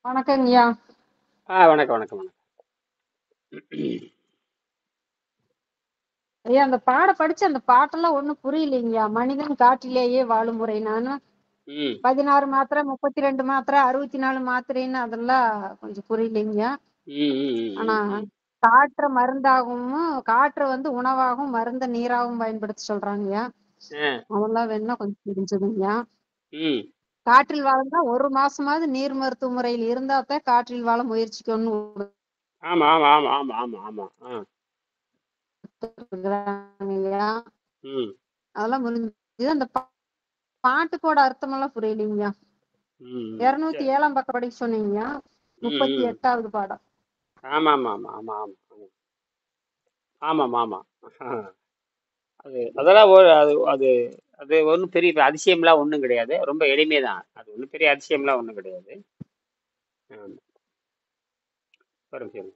வணக்கங்கய்யா. வணக்கம் வணக்கம் வணக்கம். ஐயா, அந்த படிச்சு அந்த பாட்டெல்லாம் ஒண்ணும் புரியலைங்கய்யா. மனிதன் காட்டிலேயே வாழும் முறை. நானும் ம் 16 மாத்திரை, 32 மாத்திரை, 64 மாத்திரைன்னு அதெல்லாம் கொஞ்சம் புரியலைங்கய்யா. ம் ம் ஆனா ம் ம் காற்ற மருந்தாகவும், காற்றை உணவாகவும், மருந்த நீராகவும் பயன்படுத்த சொல்றாங்கய்யா. ஆ, அதெல்லாம் வேணா கொஞ்சம் தெரிஞ்சதுங்கய்யா. ம். காற்றில் வாழ்ந்தா 1 மாசமாவது நீர் மருத்துவ முறையில் இருந்தாதான் காற்றில் வாழ முயற்சிக்கணும் ஆமா ஆமா ஆமா ஆமா ஆமா ஆமா. சொல்றாங்கய்யா. ம் அதெல்லாம் புரிஞ்சு அந்த பாட்டுக்கோட அர்த்தமெல்லாம் புரியலைங்கய்யா. ம். சரி. 207ஆம் பக்கம் படிக்க சொன்னீங்க. ம் ம். 38வது பாடம். ஆமா ஆமா ஆமா ஆமா ஆமா ஆமா ஆமா ஆமா. அதெல்லாம் அது அது அது ஒன்றும் பெரிய அதிசயம்லாம் ஒன்றும் கிடையாது. ரொம்ப எளிமைதான். அது ஒன்றும் பெரிய அதிசயம்லாம் ஒன்றும் கிடையாது. ஆமா. வரும் சரி.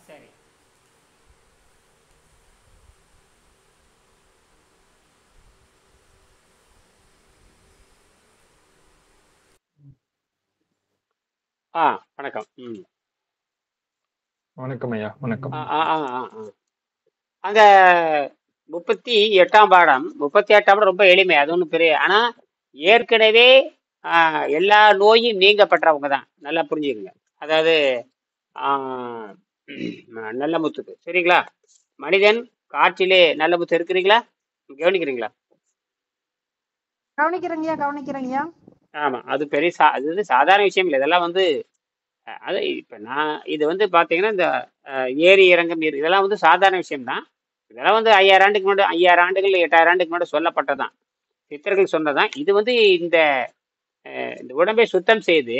சரி. ஆ வணக்கம். ம். வணக்கம் ஐயா, வணக்கம். ஆ ஆ ஆ ஆ ஆ. அந்த 38ஆம் பாடம் ரொம்ப எளிமை. அது ஒன்றும் பெரிய ஆனா ஏற்கனவே எல்லா நோயும் நீங்க பெற்றவங்க தான். நல்லா புரிஞ்சுக்கங்க. அதாவது ஆ, நல்ல முத்துக்கு சரிங்களா? மனிதன் காற்றிலே நல்ல முத்து இருக்கிறீங்களா? கவனிக்கிறீங்களா? கவனிக்கிறேங்கய்யா, கவனிக்கிறேங்கய்யா. ஆமா. அது வந்து சாதாரண விஷயம் இல்லை. இதெல்லாம் வந்து அது இப்ப நான் இது வந்து பாத்தீங்கன்னா இந்த ஏரி இறங்கும் நீர் இதெல்லாம் வந்து சாதாரண விஷயம் தான். இதெல்லாம் வந்து 5000 ஆண்டுகள் 8000 ஆண்டுக்கு முன்னாடி சொல்லப்பட்டதான். சித்தர்கள் சொன்னதான். இது வந்து இந்த இந்த உடம்பை சுத்தம் செய்து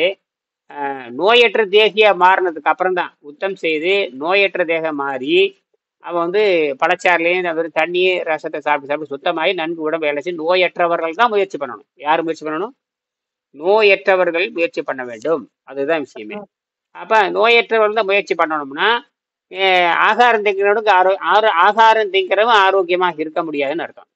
நோயற்ற தேகியா மாறினதுக்கு அப்புறம் தான் சுத்தம் செய்து நோயற்ற தேகம் மாறி அவன் வந்து பழச்சாறுலையும் வெறும் தண்ணி ரசத்தை சாப்பிட்டு சாப்பிட்டு சுத்தமாகி நன்கு உடம்பை இழைச்சி நோயற்றவர்கள் தான் முயற்சி பண்ணணும். யார் முயற்சி பண்ணணும்? நோயற்றவர்கள் முயற்சி பண்ண வேண்டும். அதுதான் விஷயமே. அப்ப நோயற்றவர்கள் தான் முயற்சி பண்ணணும்னா ஆகாரம் திங்கிறவனுக்கு ஆகாரம் திங்கிறவன் ஆரோக்கியமாக இருக்க முடியாதுன்னு அர்த்தம்.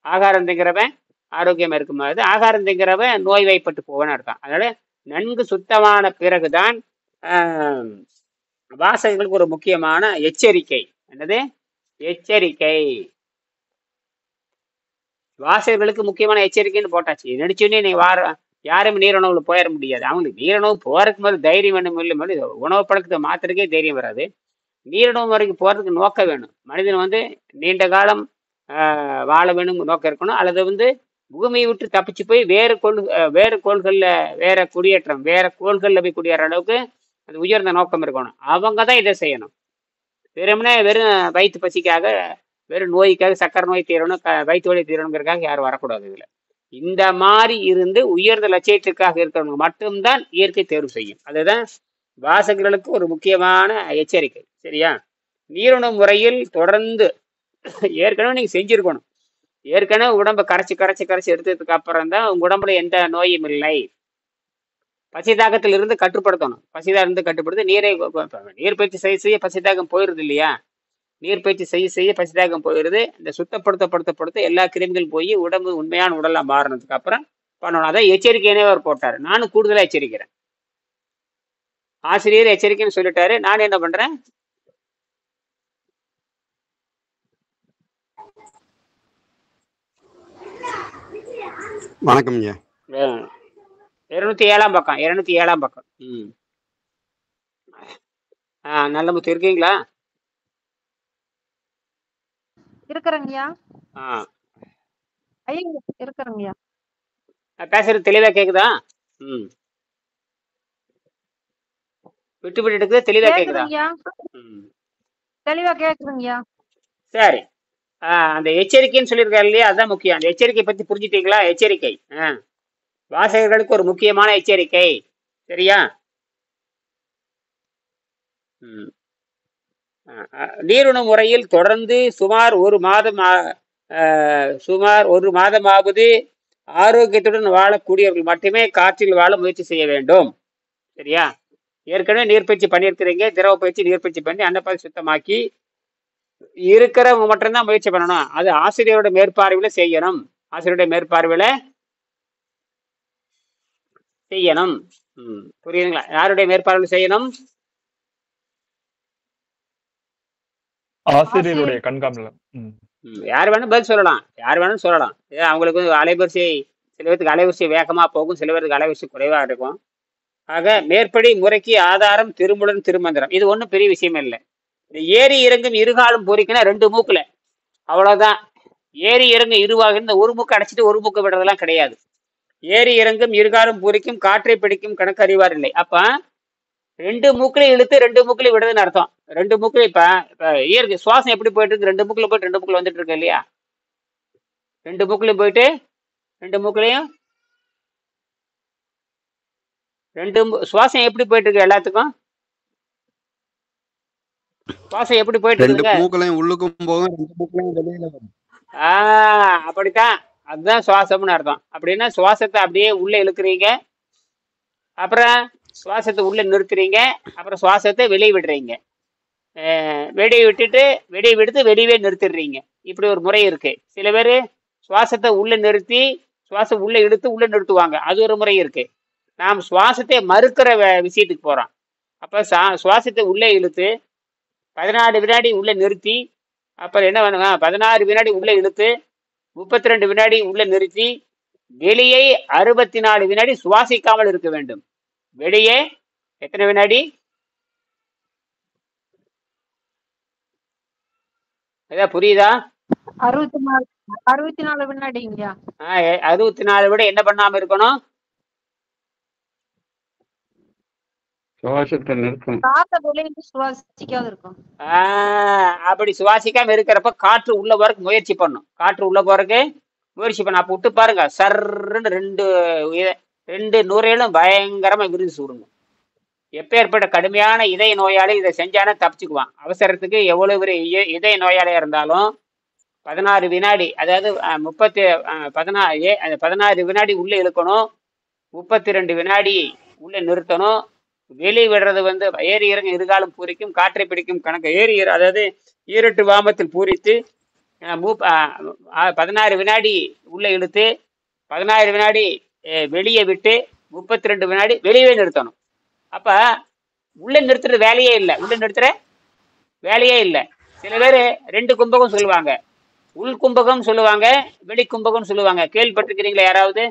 ஆகாரம் திங்கிறவன் ஆரோக்கியமா இருக்க முடியாது. ஆகாரம் திங்கிறவன் நோய்வாய்ப்பட்டு போவன்னு அர்த்தம். அதனால நன்கு சுத்தமான பிறகுதான் ஆஹ், வாசகங்களுக்கு ஒரு முக்கியமான எச்சரிக்கை. என்னது எச்சரிக்கை? வாசகர்களுக்கு முக்கியமான எச்சரிக்கைன்னு போட்டாச்சு. நடிச்சுன்னே நீ யாரும் நீரிணவுல போயிட முடியாது. அவங்களுக்கு நீரிணவு போறதுக்கு மேலே தைரியம் வேணும். இல்லை உணவு பழக்கத்தை மாத்திரக்கே தைரியம் வராது. நீரிணவு முறைக்கு போறதுக்கு நோக்கம் வேணும். மனிதன் வந்து நீண்ட காலம் வாழ வேணும் நோக்கம் இருக்கணும். அல்லது வந்து பூமியை விட்டு தப்பிச்சு போய் வேறு கோள்களில் வேற குடியேற்றம் வேற கோள்களில் போய் குடியேற அளவுக்கு அது உயர்ந்த நோக்கம் இருக்கணும். அவங்க தான் இதை செய்யணும். வெறும் வயிற்று பசிக்காக வெறும் நோய்க்காக சக்கரை நோய் தீரணும், வயிற்று வலி தீரணுங்கிறதுக்காக யாரும் வரக்கூடாது இதுல. இந்த மாதிரி இருந்து உயர்ந்த லட்சியத்திற்காக இருக்கிறவங்க மட்டும்தான் இயற்கை தேர்வு செய்யும். அதுதான் வாசகர்களுக்கு ஒரு முக்கியமான எச்சரிக்கை. சரியா? நீரிணு முறையில் தொடர்ந்து ஏற்கனவே நீங்க செஞ்சிருக்கணும். ஏற்கனவே உடம்பை கரைச்சி கரைச்சி கரைச்சி எடுத்ததுக்கு அப்புறம் தான் உங்க உடம்புல எந்த நோயும் இல்லை. பசிதாகத்தில் இருந்து கட்டுப்படுத்தணும். பசிதாக இருந்து கட்டுப்படுத்தி நீர் பயிற்சி செய்ய செய்ய பசிதாகம் போயிருது இல்லையா? நீர் பயிற்சி செய்ய செய்ய பசிதாகம் போயிருது. இந்த சுத்தப்படுத்த எல்லா கிருமிகள் போய் உடம்பு உண்மையான உடலா மாறினதுக்கு அப்புறம் பண்ணணும். அதான் எச்சரிக்கையினே அவர் போட்டாரு. நானும் கூடுதலா எச்சரிக்கிறேன். ஆசிரியர் எச்சரிக்கைன்னு சொல்லிட்டாரு, நான் என்ன பண்றேன்? வணக்கம் ஐயா. 207 பக்கம் 207 பக்கம். நல்ல முத்து இருக்கீங்களா? இருக்கிறங்கய்யா. ஆ இருக்கிறங்கய்யா. பேசுறது தெளிவா கேக்குதா? விட்டு விட்டு எடுக்குது. தெளிவா கேக்குதா? தெளிவா கேக்குதுங்கய்யா. சரி. அந்த எச்சரிக்கைன்னு சொல்லியிருக்காரு இல்லையா, அதுதான் முக்கியம். அந்த எச்சரிக்கை பத்தி புரிஞ்சுட்டீங்களா? எச்சரிக்கை வாசகர்களுக்கு ஒரு முக்கியமான எச்சரிக்கை. சரியா? நீருணு முறையில் தொடர்ந்து சுமார் ஒரு மாதமாவது ஆரோக்கியத்துடன் வாழக்கூடியவர்கள் மட்டுமே காற்றில் வாழ முயற்சி செய்ய வேண்டும். சரியா? ஏற்கனவே நீர்பயிற்சி பண்ணியிருக்கிறீங்க, திரவ பயிற்சி நீர்பயிற்சி பண்ணி அன்னப்பாதை சுத்தமாக்கி இருக்கிறவங்க மட்டும்தான் முயற்சி பண்ணணும். அது ஆசிரியரோட மேற்பார்வையில செய்யணும். ஆசிரியருடைய மேற்பார்வையில செய்யணும். புரியுதுங்களா? யாருடைய மேற்பார்வையில செய்யணும்? ஆசிரியருடைய கண்காணிப்புல. யார் வேணும் பதில் சொல்லலாம், யார் வேணும் சொல்லலாம். அவங்களுக்கு அலைவரிசை, சில பேருக்கு அலைவரிசை வேகமா போகும், சில பேருக்கு அலைவரிசை குறைவா இருக்கும். ஆக மேற்படி முறைக்கு ஆதாரம் திருமுடன் திருமந்திரம். இது ஒன்றும் பெரிய விஷயமே இல்லை. ஏரி இறங்கும் இருகாலும் பொறிக்கினா 2 மூக்குல, அவ்வளவுதான். ஏரி இறங்கும் இருவாக இந்த ஒரு மூக்கு அடைச்சிட்டு ஒரு மூக்கு விடுறதெல்லாம் கிடையாது. ஏரி இறங்கும் இருகாலும் பொறிக்கும் காற்றை பிடிக்கும் கணக்கு அறிவார் இல்லை. அப்ப 2 மூக்குல இழுத்து 2 மூக்குல விடுறதுன்னு அர்த்தம். 2 மூக்குல இப்ப இயற்கை சுவாசம் எப்படி போயிட்டு இருக்கு? 2 மூக்குல போயிட்டு 2 மூக்குல வந்துட்டு இருக்கு இல்லையா? 2 மூக்குலயும் போயிட்டு 2 மூக்குலையும் சுவாசம் எப்படி போயிட்டு இருக்கு? எல்லாத்துக்கும் சுவாசம் எப்படி போயிட்டு இருக்கு? உள்ளுக்கும் போகும், 2 மூக்குலயும் வெளியில வரும். அப்படித்தான். அதுதான் சுவாசம்னு அர்த்தம். அப்படின்னா சுவாசத்தை அப்படியே உள்ள இழுக்கிறீங்க, அப்புறம் சுவாசத்தை உள்ள நிறுத்துறீங்க, அப்புறம் சுவாசத்தை வெளியே விடுறீங்க. வெளியே விடுத்து வெளியவே நிறுத்திடுறீங்க. இப்படி ஒரு முறை இருக்கு. சில பேர் சுவாசத்தை உள்ள நிறுத்தி சுவாசம் உள்ள இழுத்து உள்ள நிறுத்துவாங்க. அது ஒரு முறை இருக்கு. நாம் சுவாசத்தை மறுக்கிற விஷயத்துக்கு போறோம். அப்ப சுவாசத்தை உள்ளே இழுத்து 14 வினாடி உள்ள நிறுத்தி, அப்புறம் என்ன பண்ணுங்க, 16 வினாடி உள்ள இழுத்து 32 வினாடி உள்ள நிறுத்தி வெளியே 64 வினாடி சுவாசிக்காமல் இருக்க வேண்டும். வெளியே எத்தனை வினாடி? ஏதா புரியுதா? 64 வினாடிங்கய்யா. 64 விட என்ன பண்ணாம இருக்கணும்? அப்படி சுவாசிக்காம இருக்கிறப்ப காற்று உள்ள போறதுக்கு முயற்சி பண்ணும். அப்ப விட்டு பாருங்க, சர்ன்னு 2 நுரையிலும் பயங்கரமா விரிஞ்சு சுடுங்க. எப்பேற்பட்ட கடுமையான இதய நோயாளி இதை செஞ்சானே தப்பிச்சுக்குவான். அவசரத்துக்கு எவ்வளவு ஒரு இதய நோயாளியா இருந்தாலும் 16 வினாடி, அதாவது 16 வினாடி உள்ள இழுக்கணும், 32 வினாடி உள்ள நிறுத்தணும். வெளியே விடுறது ஏரி இறங்க இருகாலம் பூரிக்கும் காற்றை பிடிக்கும் கணக்கு. அதாவது ஈரட்டு வாமத்தில் பூரித்து 16 வினாடி உள்ள இழுத்து 16 வினாடி வெளியே விட்டு 32 வினாடி வெளியே நிறுத்தணும். அப்ப உள்ள நிறுத்துற வேலையே இல்லை. சில பேர் 2 கும்பகம் சொல்லுவாங்க. உள் கும்பகம் சொல்லுவாங்க, வெளி கும்பகம் சொல்லுவாங்க. கேள்விப்பட்டிருக்கிறீங்களா யாராவது?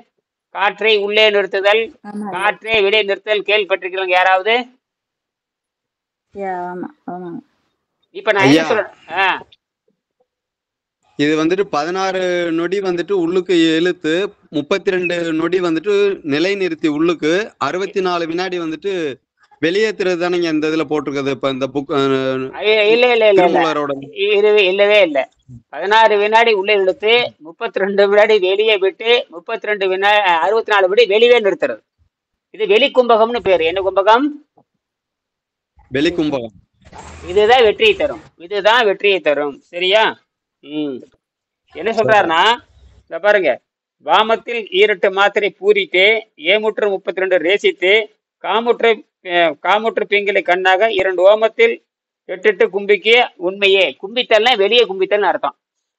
காற்றை உள்ளே நிறுத்துதல், காற்றை வெளியே நிறுத்தல் கேள்விப்பட்டிருக்கிறீங்க யாராவது? இப்ப நான் என்ன சொல்றேன், இது 16 நொடி உள்ளுக்கு இழுத்து 32 நொடி நிலை நிறுத்தி உள்ளுக்கு 64 வினாடி வெளியேற்றுறது தானே இந்த இதுல போட்டிருக்கிறது. இப்ப இந்த புக் இல்லவே இல்லை. 16 வினாடி உள்ளே இழுத்து 32 வினாடி வெளியே விட்டு 32 வினாடி 64 வினாடி வெளியே நிறுத்துறது. இது வெளி கும்பகம்னு பேரு. என்ன கும்பகம்? வெளி கும்பகம். இதுதான் வெற்றியை தரும். இதுதான் வெற்றியை தரும். சரியா? என்ன சொல்றாருன்னா, இத பாருங்க, வாமத்தில் ஈரட்டு மாத்திரை பூரித்து ஏமுற்று 32 ரேசித்து காமுற்று பீங்கிலை கண்ணாக 2 ஓமத்தில் 8 கும்பிக்க உண்மையே. கும்பித்தல்னா வெளியே கும்பித்தல்னு அர்த்தம்.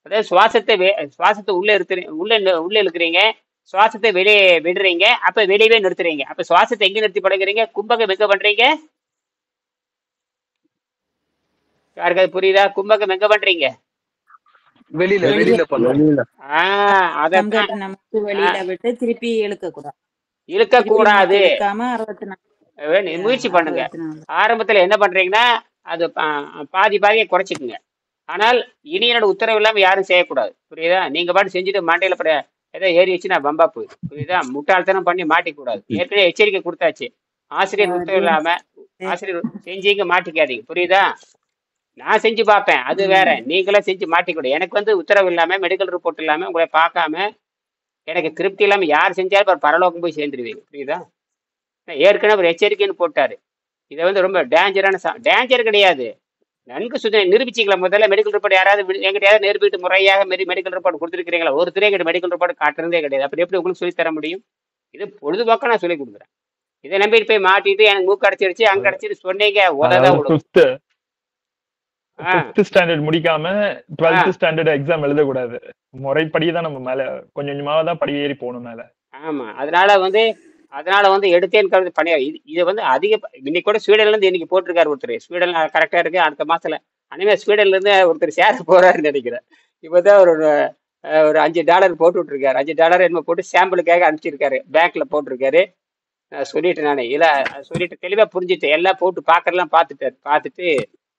அதாவது சுவாசத்தை உள்ள இழுக்கிறீங்க, சுவாசத்தை வெளியே விடுறீங்க, அப்ப வெளியவே நிறுத்துறீங்க. அப்ப சுவாசத்தை எங்க நிறுத்தி பழகுறீங்க? கும்பகம் எங்க பண்றீங்க? யாருக்காவது புரியுதா? கும்பகம் எங்க பண்றீங்க? வெளியில அதான் நமக்கு வெளியில விட்டு திருப்பி இழுக்க கூடாது. முயற்சி 64 பண்ணுங்க. ஆரம்பத்துல என்ன பண்றீங்கன்னா அது பாதியை குறைச்சிக்குங்க. ஆனால் இனி என்னோட உத்தரவு இல்லாம யாரும் செய்யக்கூடாது. புரியுதா? நீங்க பாட்டு செஞ்சுட்டு மண்டையில ஏதோ ஏறி வச்சு நான் பம்பா போகுது. புரியுதா? முட்டாள்தனம் பண்ணி மாட்டிக்கூடாது. ஏற்கனவே எச்சரிக்கை கொடுத்தாச்சு. ஆசிரியர் உத்தரவு இல்லாம ஆசிரியர் செஞ்சீங்க மாட்டிக்காதீங்க. புரியுதா? நான் செஞ்சு பார்ப்பேன், அது வேற. நீங்களாம் செஞ்சு மாட்டிக்கூடாது. எனக்கு உத்தரவு இல்லாம மெடிக்கல் ரிப்போர்ட் இல்லாம உங்களை பார்க்காம எனக்கு திருப்தி இல்லாம யார் செஞ்சாலும் பரலோகம் போய் சேர்ந்துருவீங்க. புரியுதா? ஏற்கனவே ஒரு எச்சரிக்கைன்னு போட்டாரு. இதை ரொம்ப டேஞ்சர் கிடையாது. நன்கு நிரூபிச்சிக்கலாம். முதல்ல மெடிக்கல் ரிப்போர்ட் யாராவது எங்கிட்ட நிரூபிட்டு முறையாக மெடிக்கல் ரிப்போர்ட் கொடுத்துருக்கீங்களா? ஒருத்தரே கிட்ட மெடிக்கல் ரிப்போர்ட் காட்டுறதே கிடையாது. அப்படி எப்படி உங்களுக்கு சொல்லி தர முடியும்? இது பொழுதுபோக்க நான் சொல்லி கொடுக்குறேன். இதை நம்பிட்டு போய் மாட்டிட்டு எனக்கு மூக்கு அடைச்சிருச்சு அங்க அடைச்சிட்டு சொன்னீங்க உததான் விடும். ஸ்டாண்டர்ட் முடிக்காம 12th ஸ்டாண்டர்ட் எக்ஸாம் எழுதக்கூடாது. முறைப்படிதான் நம்ம மேல கொஞ்சம் கொஞ்சமா தான் படி ஏறி போகணும் மேல. ஆமா, அதனால எடுத்தேன் பண்ணியா. இது அதிக இன்னைக்கு கூட ஸ்வீடன்ல இருந்து இன்னைக்கு போட்டிருக்காரு ஒருத்தர். ஸ்வீடன் கரெக்டா இருக்கு. அடுத்த மாசத்துல அனிமே ஸ்வீடன்ல இருந்து ஒருத்தர் சேர போறாருன்னு நினைக்கிறேன். இப்பதான் ஒரு $5 போட்டு விட்டுருக்காரு. $5 என்ன போட்டு சாம்பிளுக்காக அனுப்பிச்சிருக்காரு. பேங்க்ல போட்டிருக்காரு. சொல்லிட்டு நானே இல்ல சொல்லிட்டு தெளிவா புரிஞ்சுட்டு எல்லாம் போட்டு பார்த்துட்டு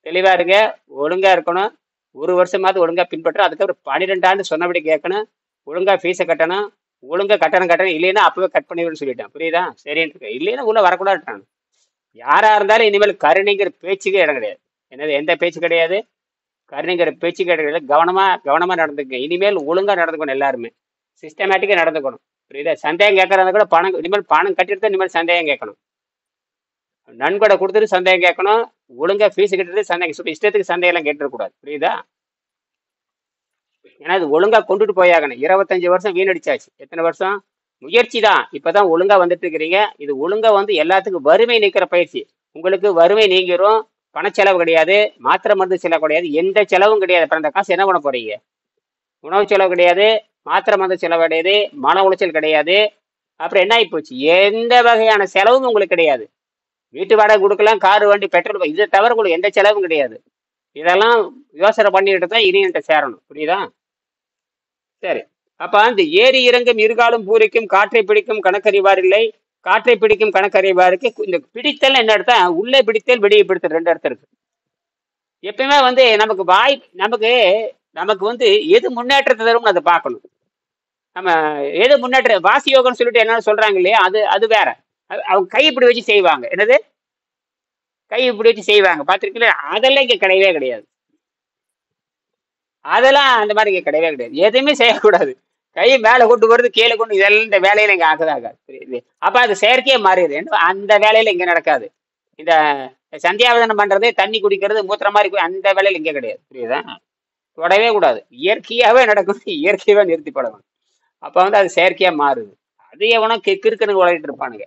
தெளிவா இருங்க, ஒழுங்கா இருக்கணும், 1 வருஷமாவது ஒழுங்கா பின்பற்றணும். அதுக்கப்புறம் 12 ஆண்டு சொன்னபடி கேட்கணும், ஒழுங்கா ஃபீஸை கட்டணும், ஒழுங்கா கட்டணம் இல்லைன்னா அப்பவே கட் பண்ணிவிடுன்னு சொல்லிட்டேன். புரியுதா? சரின்னு இருக்கேன். இல்லைன்னா உள்ள வரக்கூடாதுட்டான். யாரா இருந்தாலும் இனிமேல் கருணைங்கிற பேச்சுக்கே இடம் கிடையாது. என்னது எந்த பேச்சு கிடையாது, கருணைங்கிற பேச்சுக்கே இடம் கிடையாது. கவனமா நடந்துக்க. இனிமேல் ஒழுங்கா நடந்துக்கணும். எல்லாருமே சிஸ்டமேட்டிக்கா நடந்துக்கணும். புரியுதா? சந்தேகம் கேட்கறத கூட இனிமேல் பணம் கட்டிட்டு இனிமேல் சந்தேகம் கேட்கணும். நன்கொடை கொடுத்துட்டு சந்தேகம் கேட்கணும். ஒழுங்கா ஃபீஸ் கட்டுறது சந்தேகம், இஷ்டத்துக்கு சந்தேகம் எல்லாம் கேட்டுக்கூடாது. புரியுதா? ஏன்னா இது ஒழுங்கா கொண்டுட்டு போயாகணும். 25 வருஷம் வீணடிச்சாச்சு. எத்தனை வருஷம் முயற்சி தான். இப்பதான் ஒழுங்கா வந்துட்டு இருக்கிறீங்க. இது ஒழுங்கா எல்லாத்துக்கும் வறுமை நீக்கிற பயிற்சி. உங்களுக்கு வறுமை நீங்கிரும். பணச்செலவு கிடையாது, மாத்திரை மருந்து செலவு கிடையாது, எந்த செலவும் கிடையாது. அப்புறம் அந்த காசு என்ன பண்ண போறீங்க? உணவு செலவு கிடையாது, மாத்திரை மருந்து செலவு கிடையாது, மன உளைச்சல் கிடையாது. அப்புறம் என்ன ஆகி போச்சு? எந்த வகையான செலவும் உங்களுக்கு கிடையாது. வீட்டு வாடகை கொடுக்கலாம், காரு வண்டி பெட்ரோல், இதை தவிர உங்களுக்கு எந்த செலவும் கிடையாது. இதெல்லாம் யோசனை பண்ணிட்டு தான் இனி என்கிட்ட சேரணும். புரியுதா? சரி, அப்ப அந்த ஏரி இறங்கும் இருகாலும் பூரிக்கும் காற்றை பிடிக்கும் கணக்கறிவார் இல்லை. காற்றை பிடிக்கும் கணக்கறிவாருக்கு இந்த பிடித்தல் என்ன அர்த்தம்? உள்ளே பிடித்தல் வெளியே பிடித்தல் 2 அர்த்தம் இருக்கு. எப்பயுமே நமக்கு எது முன்னேற்றத்தை தரும்னு அதை பார்க்கணும். நம்ம எது முன்னேற்ற வாசி யோகம்னு சொல்லிட்டு என்ன சொல்றாங்க இல்லையா, அது வேற. அவங்க கை இப்படி வச்சு செய்வாங்க. என்னது கை இப்படி வச்சு செய்வாங்க, பார்த்திருக்கீங்களா? அதெல்லாம் இங்க கிடையவே கிடையாது. அதெல்லாம் அந்த மாதிரி இங்க கிடையவே கிடையாது. எதுவுமே செய்யக்கூடாது. கை மேல கொண்டு போறது, கீழே கொண்டு, இதெல்லாம் இந்த வேலையில இங்க ஆகாது. புரியுது? அப்ப அது செயற்கையே மாறிடுது. அந்த வேலையில இங்க நடக்காது. இந்த சந்தியாவதனம் பண்றது, தண்ணி குடிக்கிறது, மூத்திர மாதிரி அந்த வேலையில இங்க கிடையாது. புரியுதா? தொடவே கூடாது. இயற்கையாவே நடக்கும். இயற்கையாவே நிறுத்தி பழகணும். அப்ப அது செயற்கையா மாறுது. அது எவனோ கிறுக்குன்னு உழைட்டு இருப்பானுங்க.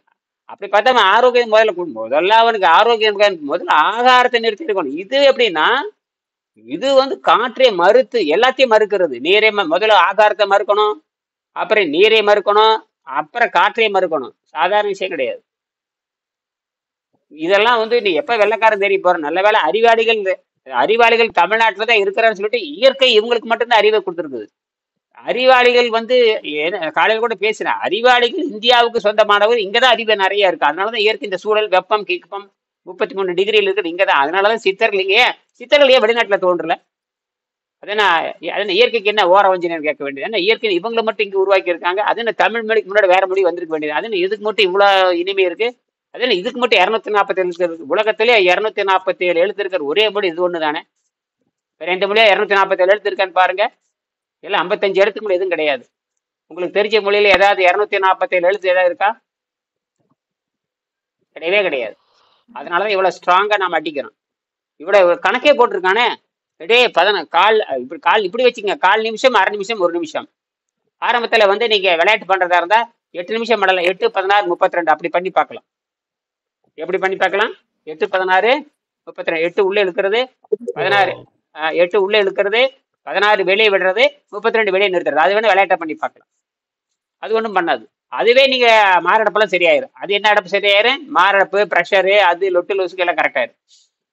அப்படி பார்த்தா அவன் ஆரோக்கியம் முதல்ல அவனுக்கு ஆரோக்கியம் முதல்ல ஆகாரத்தை நிறுத்தி இருக்கணும். இது எப்படின்னா, இது காற்றை மறுத்து எல்லாத்தையும் மறுக்கிறது. நீரை முதல்ல ஆகாரத்தை மறுக்கணும், அப்புறம் நீரை மறுக்கணும், அப்புறம் காற்றை மறுக்கணும். சாதாரண விஷயம் கிடையாது. இதெல்லாம் நீ எப்ப வெள்ளைக்காரன் தெரிய போற. நல்ல வேலை அறிவாளிகள் தமிழ்நாட்டுல தான் இருக்கிறான்னு சொல்லிட்டு இயற்கை இவங்களுக்கு மட்டும்தான் அறிவை கொடுத்துருக்குது. அறிவாளிகள் காலையில் கூட பேசுறேன். அறிவாளிகள் இந்தியாவுக்கு சொந்தமானவர். இங்கதான் அறிவு நிறைய இருக்கு. அதனாலதான் இயற்கை இந்த சூழல், வெப்பம், கிப்பம் 33 டிகிரியில் இருக்குது இங்கதான். அதனாலதான் சித்தர்கள் ஏன் வெளிநாட்டுல தோன்றல? அதனால இயற்கைக்கு என்ன ஓர வஞ்சினர் கேட்க வேண்டியது. ஏன்னா இயற்கை இவங்களை மட்டும் இங்க உருவாக்கி இருக்காங்க. அது தமிழ் மொழிக்கு முன்னாடி வேற மொழி வந்திருக்க வேண்டியது. அது இதுக்கு மட்டும் இவ்வளவு இனிமை இருக்கு. அது இதுக்கு மட்டும் 247 இருக்கு. உலகத்திலே 247 எழுத்து இருக்கிற ஒரே மொழி இது ஒண்ணு தானே. வேற எந்த மொழியா 247 எழுத்து இருக்கான்னு பாருங்க. இல்லை 55 எழுத்துக்கு மேலே எதுவும் கிடையாது. உங்களுக்கு தெரிஞ்ச மொழியில ஏதாவது 247 எழுத்து ஏதாவது இருக்கா? கிடையவே கிடையாது. அதனாலதான் இவ்வளவு ஸ்ட்ராங்கா நாம அடிக்கிறோம். இவ்வளவு கணக்கே போட்டிருக்கானே. டே கால் இப்படி வச்சுங்க. 1/4 நிமிஷம், அரை நிமிஷம், 1 நிமிஷம். ஆரம்பத்துல வந்து நீங்க விளையாட்டு பண்றதா இருந்தா 8 நிமிஷம் பண்ணலாம். 8, 16, 32 அப்படி பண்ணி பார்க்கலாம். எப்படி பண்ணி பார்க்கலாம்? 8, 16, 32. 8 உள்ள இழுக்கிறது, 16 8 உள்ள இழுக்கிறது, 16 வெளியே விடுறது, 32 வெளியே நிறுத்துறது. அது வேணும் விளையாட்டை பண்ணி பார்க்கலாம். அது ஒன்றும் பண்ணாது. அதுவே நீங்க மாரடைப்பெல்லாம் சரியாயிரும். அது என்ன அடப்பு சரியாயிரும்? மாரடைப்பு, ப்ரெஷரு, அது லொட்டு லூசுக்கு எல்லாம் கரெக்டாயிரும்.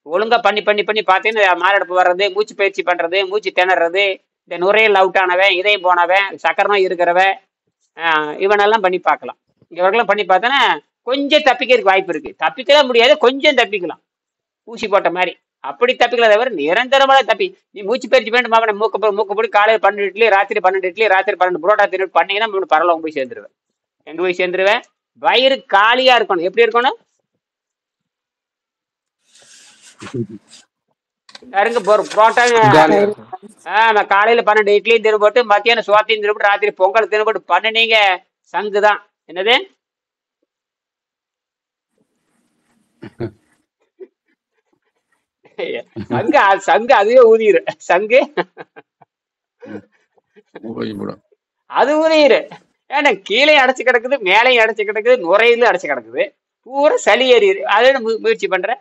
ஒழுங்கா பண்ணி பண்ணி பண்ணி பார்த்தீங்கன்னா மாரடைப்பு வர்றது, மூச்சு பயிற்சி பண்றது, மூச்சு திணறது, இந்த நுரையில் அவுட் ஆனவன், இதயம் போனவன், சக்கரை நோய் இருக்கிறவன், இவனெல்லாம் பண்ணி பார்க்கலாம். இவர்களெல்லாம் பண்ணி பார்த்தோன்னா கொஞ்சம் தப்பிக்கிறதுக்கு வாய்ப்பு இருக்கு. தப்பிக்கலாம் முடியாது, கொஞ்சம் தப்பிக்கலாம். ஊசி போட்ட மாதிரி அப்படி தப்பிக்கலாம். தவிர நிரந்தரமான தப்பி நீ மூச்சு பயிற்சி வேண்டுமா? மூக்க போட்டு காலையில் 12 இட்லி, ராத்திரி 12 இட்லி, ராத்திரி 12 புரோட்டா தின்னு பண்ணீங்கன்னா பரவாயில்ல போய் சேர்ந்துருவேன். எங்க போய் சேர்ந்துருவேன்? வயிறு காலியா இருக்கணும். எப்படி இருக்கணும்? யாருங்க புரோட்டா காலையில 12 இட்லியும் தின்னு போட்டு, மத்தியானம் சோத்தையும் தின்னு போட்டு, ராத்திரி பொங்கல் தின்னு போட்டு பண்ணினீங்க சங்குதான். என்னது சங்கு? சங்கு அதுவே ஊதிரு. சங்கு அது ஊதிரு. ஏன்னா கீழே அடைச்சு கிடக்குது, மேலையும் அடைச்சு கிடக்குது, நுரையிலும் அடைச்சு கிடக்குது, பூரா சளி ஏறிடு. அதே முயற்சி பண்ற.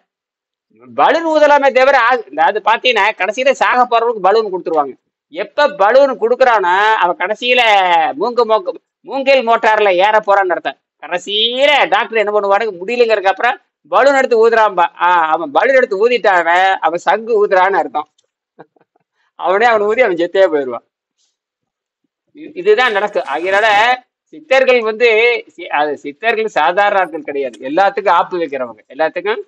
பலூன் ஊதலாமே தவிர அது பாத்தீங்கன்னா கடைசியில சாக போறவங்களுக்கு பலூன் கொடுத்துருவாங்க. எப்ப பலூன் கொடுக்குறான்னா அவன் கடைசியில மூங்கில் மோட்டார்ல ஏற போறான்னு அர்த்தம். கடைசியில டாக்டர் என்ன பண்ணுவாரு? முடியலங்கிறதுக்கு அப்புறம் பலூன் எடுத்து ஊதுறான்பா. அவன் பலூன் எடுத்து ஊதிட்டான அவன் சங்கு ஊதுறான்னு அர்த்தம். அவன் ஊதி அவன் செத்தே போயிடுவான். இதுதான் நடக்கும். அதனால சித்தர்கள் வந்து அது சித்தர்கள் சாதாரண ஆட்கள் கிடையாது. எல்லாத்துக்கும் ஆப்பு வைக்கிறவங்க, எல்லாத்துக்கும்.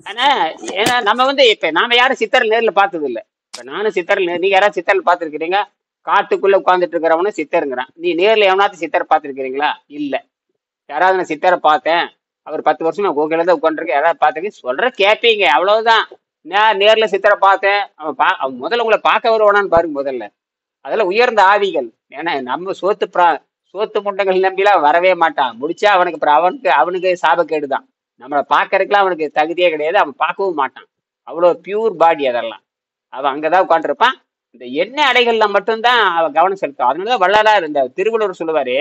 ஆனா ஏன்னா நம்ம வந்து இப்ப நாம யாரும் சித்தர் நேர்ல பார்த்தது இல்லை. இப்ப நானும் சித்தர், நீங்க யாராவது சித்தர் பார்த்துருக்கிறீங்க? காட்டுக்குள்ள உட்காந்துட்டு இருக்கிறவனு சித்தருங்கிறான். நீ நேர்ல எவனாவது சித்தர் பார்த்துருக்கிறீங்களா? இல்ல. யாராவது நான் சித்தரை பார்த்தேன், அவர் 10 வருஷமா கோகையில தான் உட்காந்துருக்கேன், யாராவது பார்த்துருக்கேன் சொல்ற கேட்பீங்க, அவ்வளவுதான். நான் நேர்ல சித்தரை பார்த்தேன். அவன் முதல்ல உங்களை பார்க்க வருவானான்னு பாருங்க முதல்ல. அதெல்லாம் உயர்ந்த ஆவிகள். ஏன்னா நம்ம சோத்து முண்டங்கள் நம்பிலாம் வரவே மாட்டான். முடிச்சா அவனுக்கு சாபக்கேடுதான். நம்மளை பார்க்கறதுக்குலாம் அவனுக்கு தகுதியே கிடையாது. அவன் பார்க்கவும் மாட்டான். அவ்வளோ பியூர் பாடி அதெல்லாம். அவன் அங்கதான் உட்காந்துருப்பான். இந்த எண்ணெய் அடைகள்ல மட்டும்தான் அவன் கவனம் செலுத்தும். அதனாலதான் வள்ளலார் இந்த திருவள்ளுவர் சொல்லுவாரு,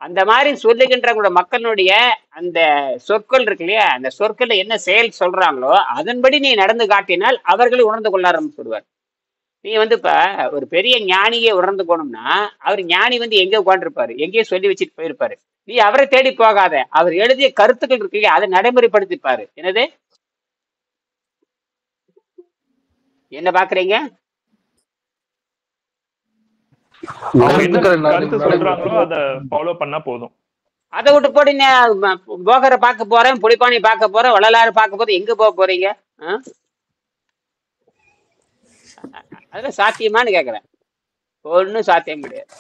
அந்த மாதிரி சொல்லுகின்ற மக்களுடைய அந்த சொற்கள் இருக்கு இல்லையா, அந்த சொற்கள்ல என்ன செயல் சொல்றாங்களோ அதன்படி நீ நடந்து காட்டினால் அவர்களை உணர்ந்து கொள்ளாருன்னு சொல்லுவார். நீ வந்து இப்ப ஒரு பெரிய ஞானியை உணர்ந்து போனோம்னா அவர் ஞானி வந்து எங்கே உட்காந்துருப்பாரு, எங்கேயோ சொல்லி வச்சுட்டு போயிருப்பாரு. நீ அவரை தேடி போகாத, அவர் எழுதிய கருத்துக்கள் இருக்கு இல்லையா அதை நடைமுறைப்படுத்திப்பாரு. என்னது என்ன பாக்குறீங்க? கருத்து சொல்றாங்களோ அதை ஃபாலோ பண்ணா போதும். அதை விட்டு போட்டு போகரை பார்க்க போறேன், புலிப்பாணி பார்க்க போறேன், வள்ளலாறு பார்க்க போறேன், எங்க போக போறீங்க? அதெல்லாம் சாத்தியமானு கேக்குறேன். ஒன்னும் சாத்தியம் கிடையாது.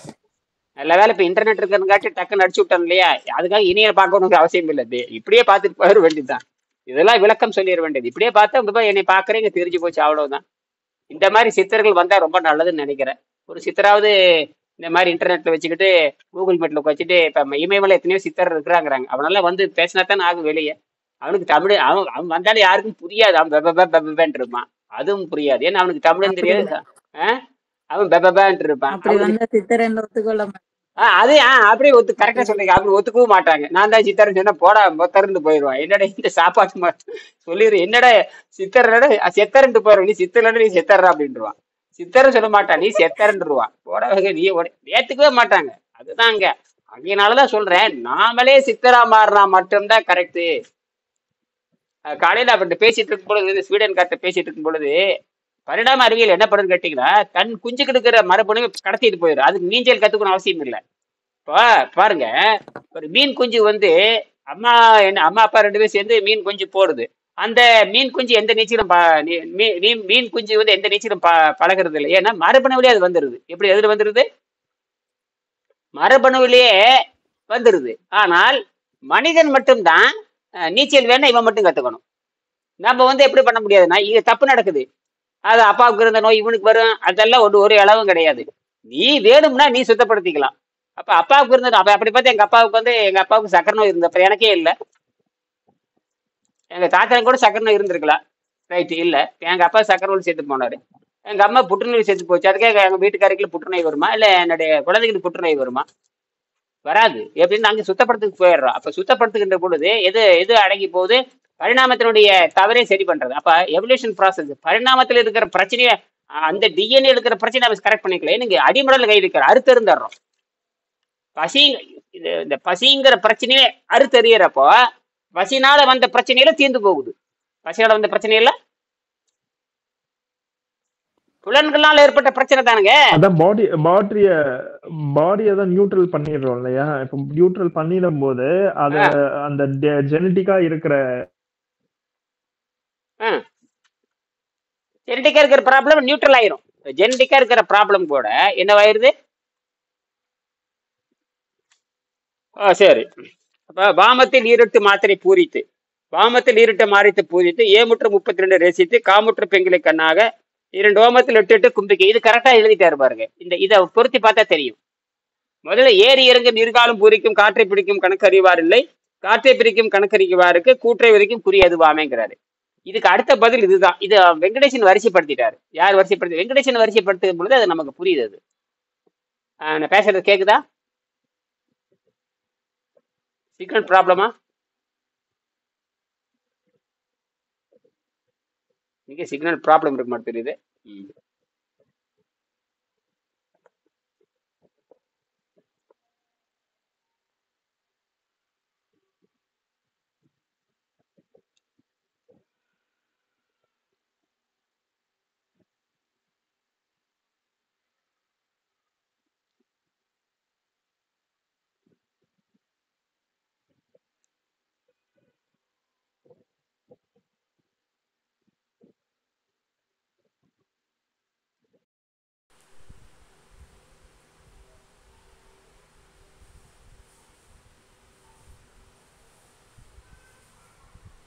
நல்ல வேலை இப்ப இன்டர்நெட் இருக்கிறதுக்காட்டி டக்குன்னு அடிச்சு விட்டோம் இல்லையா, அதுக்காக இனிய பார்க்கணுங்கிற அவசியம் இல்லை. இப்படியே பார்த்துட்டு போயிட வேண்டியதுதான். இதெல்லாம் விளக்கம் சொல்லிட வேண்டியது. இப்படியே பார்த்தா என்னை பாக்குறீங்க தெரிஞ்சு போச்சு, அவ்வளவுதான். இந்த மாதிரி சித்தர்கள் வந்தா ரொம்ப நல்லதுன்னு நினைக்கிறேன். ஒரு சித்தராவது இந்த மாதிரி இன்டர்நெட்ல வச்சுக்கிட்டு கூகுள் மீட்ல வச்சுட்டு இப்ப இமயமலை எத்தனையோ சித்தர் இருக்கிறாங்கிறாங்க. அவனால வந்து பேசினாத்தான் ஆகும் வெளியே. அவனுக்கு தமிழ் அவன் வந்தாலும் யாருக்கும் புரியாது. அவன் இருப்பான், அதுவும் புரியாது. ஏன்னா அவனுக்கு தமிழ்னு தெரியாது. அவன் பெபேன்ட்டு இருப்பான். அது அப்படியே கரெக்டா சொல்றீங்க. அப்படி ஒத்துக்கவும் மாட்டாங்க. நான் தான் சித்தர்ன்னு சொன்னா போடா மொத்தருந்து போயிடுவான். என்னடா இந்த சாப்பாட்டு சொல்லிடு, என்னடா சித்தர் செத்தரன்ட்டு போயிடும், நீ சித்தர் நீ செத்தர்றா அப்படின்ட்டுருவான். சித்தர்ன்னு சொல்ல மாட்டான், நீ செத்தரன்ட்டுருவான். போட நீ ஏத்துக்கவே மாட்டாங்க. அதுதான் அங்க. அதனாலதான் சொல்றேன், நாமளே சித்தரா மாறினா மட்டும்தான் கரெக்டு. காலையில அவர்கிட்ட பேசிட்டு இருக்கும் பொழுது, ஸ்வீடன் கார்ட்ட பேசிட்டு இருக்கும் பொழுது, பரிணாம அறிவியல் என்ன பண்ணுன்னு கேட்டீங்கன்னா, தன் குஞ்சுக்கு இருக்கிற மரபணுவை கடத்திட்டு போயிடும். அதுக்கு நீஞ்சல் கத்துக்கணும் அவசியம் இல்லை. இப்போ பாருங்க, ஒரு மீன் குஞ்சு வந்து அம்மா அப்பா 2 பேரும் சேர்ந்து மீன் குஞ்சு போடுது. அந்த மீன் குஞ்சு எந்த நீச்சலும் மீன் குஞ்சு வந்து எந்த நீச்சலும் பழகிறது இல்லை. ஏன்னா மரபணுவிலே அது வந்துருது. எப்படி எதுல வந்துருது? மரபணுவிலேயே வந்துருது. ஆனால் மனிதன் மட்டும்தான் நீச்சல் வேணா இவன் மட்டும் கத்துக்கணும். நம்ம வந்து எப்படி பண்ண முடியாதுன்னா, இங்க தப்பு நடக்குது, அது அப்பாவுக்கு இருந்த நோய் இவனுக்கு வரும், அதெல்லாம் ஒரு அளவும் கிடையாது. நீ வேணும்னா நீ சுத்தப்படுத்திக்கலாம். அப்ப அப்பாவுக்கு இருந்தது அப்படி பார்த்தா எங்க அப்பாவுக்கு சக்கரை நோய் இருந்தது, அப்புறம் எனக்கே இல்லை. எங்க தாத்தனுக்கு கூட சக்கரை நோய் இருந்திருக்கலாம், ரைட்டு இல்லை. எங்க அப்பா சக்கரை நோய் சேர்த்து போனாரு. எங்க அம்மா புற்றுநோய் சேர்த்து போச்சு. அதுக்காக எங்க வீட்டுக்காரருக்கு புற்றுநோய் வருமா, இல்லை என்னுடைய குழந்தைகளுக்கு புற்றுநோய் வருமா? வராது. எப்படின்னு நாங்க சுத்தப்படுத்துக்கு போயிடுறோம். அப்ப சுத்தப்படுத்துகின்ற பொழுது எது எது அடங்கி போகுது? பரிணாமத்தினுடைய தவறே சரி பண்றது. அப்ப எவல்யூஷன் ப்ராசஸ், பரிணாமத்தில் இருக்கிற பிரச்சனையை, அந்த டிஎன்ஏ இருக்கிற பிரச்சனை நம்ம கரெக்ட் பண்ணிக்கலாம். நீங்க அடிமடல கை வைக்கிற அறுத்து இருந்துடுறோம். பசி, இந்த பசிங்கிற பிரச்சனையே அறுத்து எறியறப்போ பசினால வந்த பிரச்சனையில தீர்ந்து போகுது. பசியால வந்த பிரச்சனையில புலன்களால ஏற்பட்ட பிரச்சனை தானுங்க. அதான் பாடியை தான் நியூட்ரல் பண்ணிடுறோம் இல்லையா? இப்ப நியூட்ரல் பண்ணிடும் போது அத அந்த ஜெனட்டிக்கா இருக்கிற ஜெனட்டிக்கா இருக்கிற ப்ராப்ளம் நியூட்ரல் ஆயிரும். ஜெனட்டிக்கா இருக்கிற ப்ராப்ளம் கூட என்னவாயிருது? சரி. அப்ப வாமத்தில் ஈரட்டு மாத்திரை பூரித்து, வாமத்தில் ஈரட்ட மாறித்து பூரித்து, ஏமுற்று 32 ரசித்து, காமுற்று பெண்களை கண்ணாக 2 ஓமத்தில் 8 கும்பிக்கை. இது கரெக்டா எழுதிட்டாரு பாருங்க. இதை பொருத்தி பார்த்தா தெரியும். முதல்ல ஏறி இறங்கும் இருகாலும் பூரிக்கும் காற்றை பிடிக்கும் கணக்கறிவார் இல்லை, காற்றை பிரிக்கும் கணக்கறிவாருக்கு கூற்றை வரைக்கும் குறியது வாமைங்கிறாரு. இதுக்கு அடுத்த பதில் இதுதான். இது வெங்கடேசன் வரிசைப்படுத்திட்டாரு. யார் வரிசைப்படுத்தி? வெங்கடேசன் வரிசைப்படுத்தும் பொழுது அது நமக்கு புரியுது. அது நான் பேசுறது கேக்குதா? சிக்னல் ப்ராப்ளமா? இங்கே சிக்னல் ப்ராப்ளம் இருக்கு மாதிரி தெரியுது.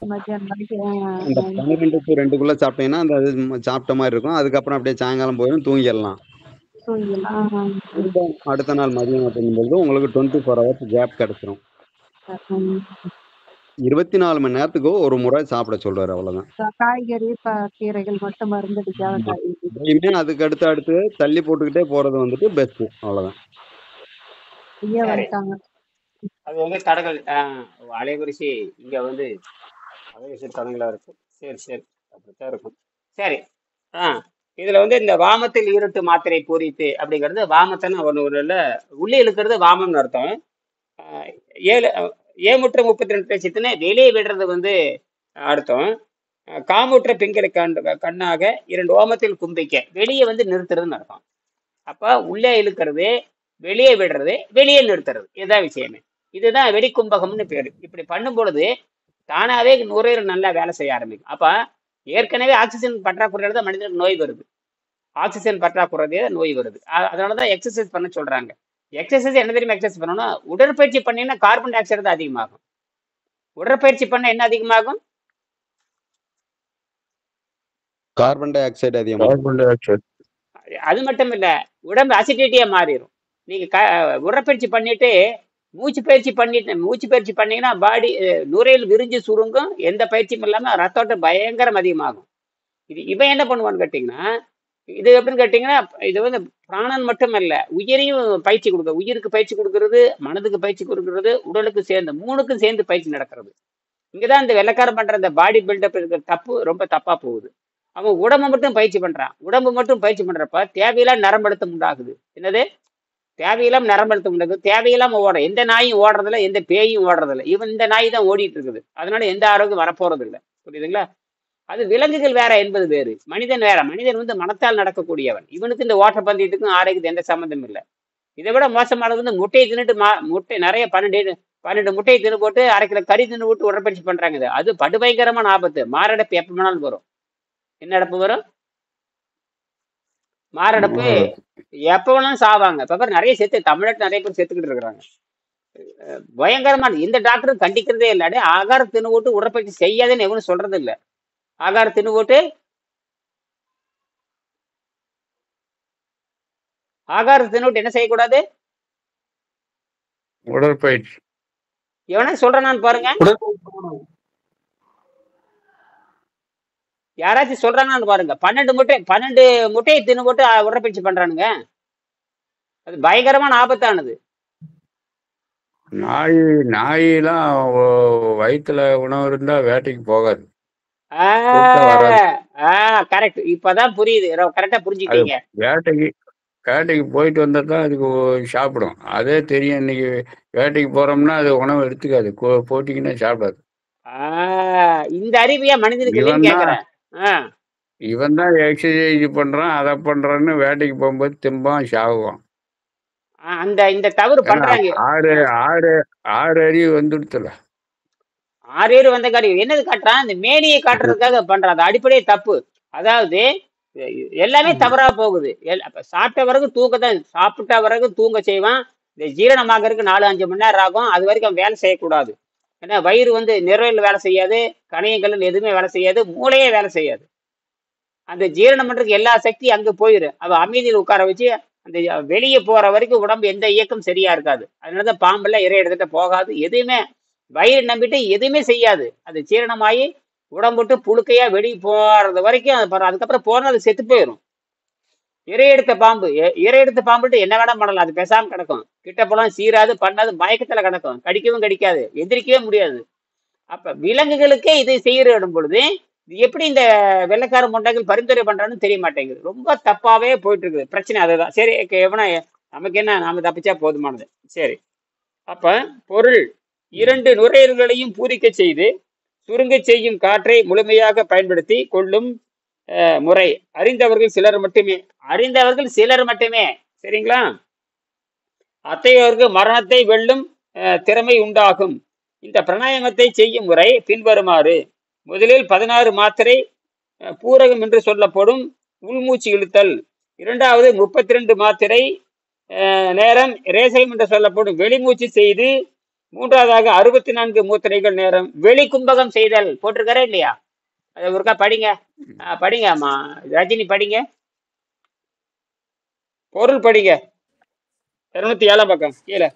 அந்த 12 to 2 சாப்பிட்டீங்கன்னா அந்த சாப்பிட்ட மாதிரி இருக்கும். அதுக்கப்புறம் அப்படியே சாயங்காலம் போயிடும், தூங்கிடலாம். அடுத்த நாள் மதியம் அப்படிங்கும்போது உங்களுக்கு 24 hours கேப் கிடைச்சிரும். 24 மணி நேரத்துக்கு ஒரு முறை சாப்பிட சொல்றாரு, அவ்வளவுதான். காய்கறி கீரைகள் மட்டும் மருந்தடிக்காத எப்பயுமே அதுக்கு அடுத்து தள்ளி போட்டுக்கிட்டே போறது வந்துட்டு பெஸ்ட், அவ்வளவுதான். அது வந்து தடங்கள் அலைவரிசை இங்க வந்து அலைவரிசை தடங்களா இருக்கும். சரி அப்படித்தான் இருக்கும். சரி. இதுல வந்து இந்த வாமத்தில் ஈரட்டு மாத்திரை பூரித்து அப்படிங்கிறது வாமத்தன்னு ஒண்ணு இல்ல, உள்ளே இழுக்கிறது வாமம்னு அர்த்தம். ஏமுற்ற 32 பேசிட்டுன்னு வெளியே விடுறது வந்து அர்த்தம். காமுற்ற பெண்களை கண்ணாக 2 ஓமத்தில் கும்பிக்க, வெளியே வந்து நிறுத்துறதுன்னு அர்த்தம். அப்ப உள்ளே இழுக்கிறது, வெளியே விடுறது, வெளியே நிறுத்துறது, இதுதான் விஷயமே. இதுதான் வெடிக்கும்பகம்னு பேரு. இப்படி பண்ணும் பொழுது தானாவே நுரையீரல் நல்லா வேலை செய்ய ஆரம்பிக்கும். அப்ப ஏற்கனவே ஆக்சிஜன் பற்றாக்குறையில தான் மனிதனுக்கு நோய் வருது. ஆக்சிஜன் பற்றாக்குறையே நோய் வருது. அதனாலதான் எக்ஸசைஸ் பண்ண சொல்றாங்க. எக்ஸசைஸ் என்ன தெரியுமா எக்ஸசைஸ் பண்ணணும்? உடற்பயிற்சி பண்ணீங்கன்னா கார்பன் டை ஆக்சைடு தான் அதிகமாகும். உடற்பயிற்சி பண்ண என்ன அதிகமாகும்? கார்பன் டை ஆக்சைடு அதிகமாகும். அது மட்டும் இல்ல, உடம்பு அசிடிட்டியா மாறிடும். நீங்க உடற்பயிற்சி பண்ணிட்டு மூச்சு பயிற்சி பண்ணீங்கன்னா பாடி நுரையில் விரிஞ்சு சுருங்கும். எந்த பயிற்சியும் இல்லாம ரத்தோட்டம் பயங்கரம் அதிகமாகும். இவன் என்ன பண்ணுவான்னு கேட்டீங்கன்னா, இது எப்படின்னு கேட்டீங்கன்னா, இது வந்து பிராணன் மட்டும் இல்ல, உயிரையும் பயிற்சி கொடுக்குறது. உயிருக்கு பயிற்சி கொடுக்கறது, மனதுக்கு பயிற்சி கொடுக்கறது, உடலுக்கு சேர்ந்து 3க்கும் சேர்ந்து பயிற்சி நடக்கிறது. இங்கதான் இந்த வெள்ளக்காரம் பண்ற இந்த பாடி பில்டப் இருக்கிற தப்பு ரொம்ப தப்பா போகுது. அவன் உடம்பு மட்டும் பயிற்சி பண்றான். உடம்பு மட்டும் பயிற்சி பண்றப்ப தேவையில்லாம் நரம்படுத்தம் உண்டாகுது. என்னது? தேவையில்லாம நரம்படுத்தம் உண்டாகுது. தேவையில்லாம ஓடுற எந்த நாயும் ஓடுறதில்ல, எந்த பேயும் ஓடுறதில்ல. இவன் இந்த நாய் தான் ஓடிட்டு இருக்குது. அதனால எந்த ஆரோக்கியம் வரப்போறது இல்லை. புரியுதுங்களா? அது விலங்குகள் வேற என்பது வேறு, மனிதன் வேற. மனிதன் வந்து மனத்தால் நடக்கக்கூடியவன். இவனுக்கு இந்த ஓட்டப்பந்தயத்துக்கும் ஆரோக்கியத்துக்கு எந்த சம்மந்தம் இல்லை. இதை விட மோசமானது வந்து முட்டையை தின்னுட்டு முட்டை நிறைய 12 முட்டையை தின்னு போட்டு 1/2 கிலோ கறி தின்னு போட்டு உடற்பயிற்சி பண்றாங்க. அது படுபயங்கரமான ஆபத்து. மாரடைப்பு எப்ப வேணாலும் வரும். என்ன அடப்பு வரும்? மாரடைப்பு எப்ப வேணாலும் சாவாங்க. இப்ப நிறைய சேர்த்து தமிழ்நாட்டு நிறைய பேர் சேர்த்துக்கிட்டு இருக்கிறாங்க. பயங்கரமான. இந்த டாக்டரும் கண்டிக்கிறதே இல்லை. ஆகாரம் தின்னு போட்டு உடற்பயிற்சி செய்யாதுன்னு எவனும் சொல்றது இல்லை. ஆகாரம் தின்னு போட்டு ஆகாரத்தை தின்னுட்டு என்ன செய்யக்கூடாது? உடற்பயிற்சி. எவனா சொல்றானான்னு பாருங்க. யாராச்சும் சொல்றாங்கன்னு பாருங்க. 12 முட்டையை தின்னு போட்டு உடற்பயிற்சி பண்றானுங்க. அது பயங்கரமான ஆபத்தானது. நாயெல்லாம் வயிற்றுல உணவு இருந்தா வேட்டைக்கு போகாது, ஆஹ் கூட்டம் வராது. கரெக்ட். இப்பதான் புரியுது. கரெக்டா அது புரிஞ்சுக்கிட்டீங்க. வேட்டைக்கு போயிட்டு வந்தா தான் அதுக்கு சாப்பிடும். அதே தெரியும், இன்னைக்கு வேட்டைக்கு போறோம்னா அது உணவு எடுத்துக்காது, போட்டிங்கன்னா சாப்பிடாது. இந்த அறிவியா மனிதனுக்கு இல்லைன்னு இவன் தான் கேக்குறேன். இவன் தான் எக்ஸசைஸ் பண்றான், அதை பண்றான்னு வேட்டைக்கு போகும்போது திம்பான், சாகுவான். இந்த தவறு பண்றாங்க. ஆறு அறிவு வந்துடுத்துல. 6 ஏறு வந்த காரியம் என்னது காட்டுறான்? இந்த மேனியை காட்டுறதுக்காக பண்றான். அது அடிப்படையே தப்பு. அதாவது எல்லாமே தவறா போகுது. அப்ப சாப்பிட்ட பிறகு தூக்கத்தான், சாப்பிட்ட பிறகு தூங்க செய்வான். இந்த ஜீரணமாகறதுக்கு 4-5 மணி நேரம் ஆகும். அது வரைக்கும் அவன் வேலை செய்யக்கூடாது. ஏன்னா வயிறு வந்து நிறவில் வேலை செய்யாது, கணையங்கள் எதுவுமே வேலை செய்யாது, மூளையே வேலை செய்யாது. அந்த ஜீரணம் பண்றதுக்கு எல்லா சக்தியும் அங்க போயிடும். அவ அமைதியில் உட்கார வச்சு அந்த வெளியே போற வரைக்கும் உடம்பு எந்த இயக்கம் சரியா இருக்காது. அதனாலதான் பாம்பெல்லாம் இறை எடுத்துட்டு போகாது. எதுவுமே வயிறு நம்பிட்டு எதுவுமே செய்யாது. அது ஜீரணமாயி உடம்புட்டு புழுக்கையா வெளியே போறது வரைக்கும் அதுக்கப்புறம் போனா அது செத்து போயிடும். இறை எடுத்த பாம்புட்டு என்ன வேணா பண்ணலாம். அது பேசாம கிடக்கும். கிட்ட போலாம் சீராது, பண்ணாது, மயக்கத்துல கிடக்கும். கடிக்கவும் கடிக்காது, எந்திரிக்கவே முடியாது. அப்ப விலங்குகளுக்கே இதை செய்யற பொழுது எப்படி இந்த வெள்ளைக்கார முண்டைகள் பரிந்துரை பண்றான்னு தெரிய மாட்டேங்குது. ரொம்ப தப்பாவே போயிட்டு இருக்குது. பிரச்சனை அதுதான். சரி, எவனா நமக்கு என்ன, நாம தப்பிச்சா போதுமானது. சரி, அப்ப பொருள் 2 நுரையீரல்களையும் பூரிக்க செய்து சுருங்க செய்யும் காற்றை முழுமையாக பயன்படுத்தி கொள்ளும் முறை அறிந்தவர்கள் சிலர் மட்டுமே. சரிங்களா? அத்தையோருக்கு மரணத்தை வெல்லும் திறமை உண்டாகும். இந்த பிராணாயாமத்தை செய்யும் முறை பின்வருமாறு. முதலில் 16 மாத்திரை பூரகம் என்று சொல்லப்படும் உள்மூச்சு இழுத்தல். 2வது 32 மாத்திரை நேரம் ரேசகம் என்று சொல்லப்படும் வெளிமூச்சு செய்து, 3வதாக 64 மூத்திரைகள் நேரம் வெளி கும்பகம் செய்தல். போட்டிருக்காரா இல்லையா? அதை ஒருக்கா படிங்க. படிங்க ரஜினி, படிங்க. பொருள் படிங்க. 207 பக்கம் கீழே.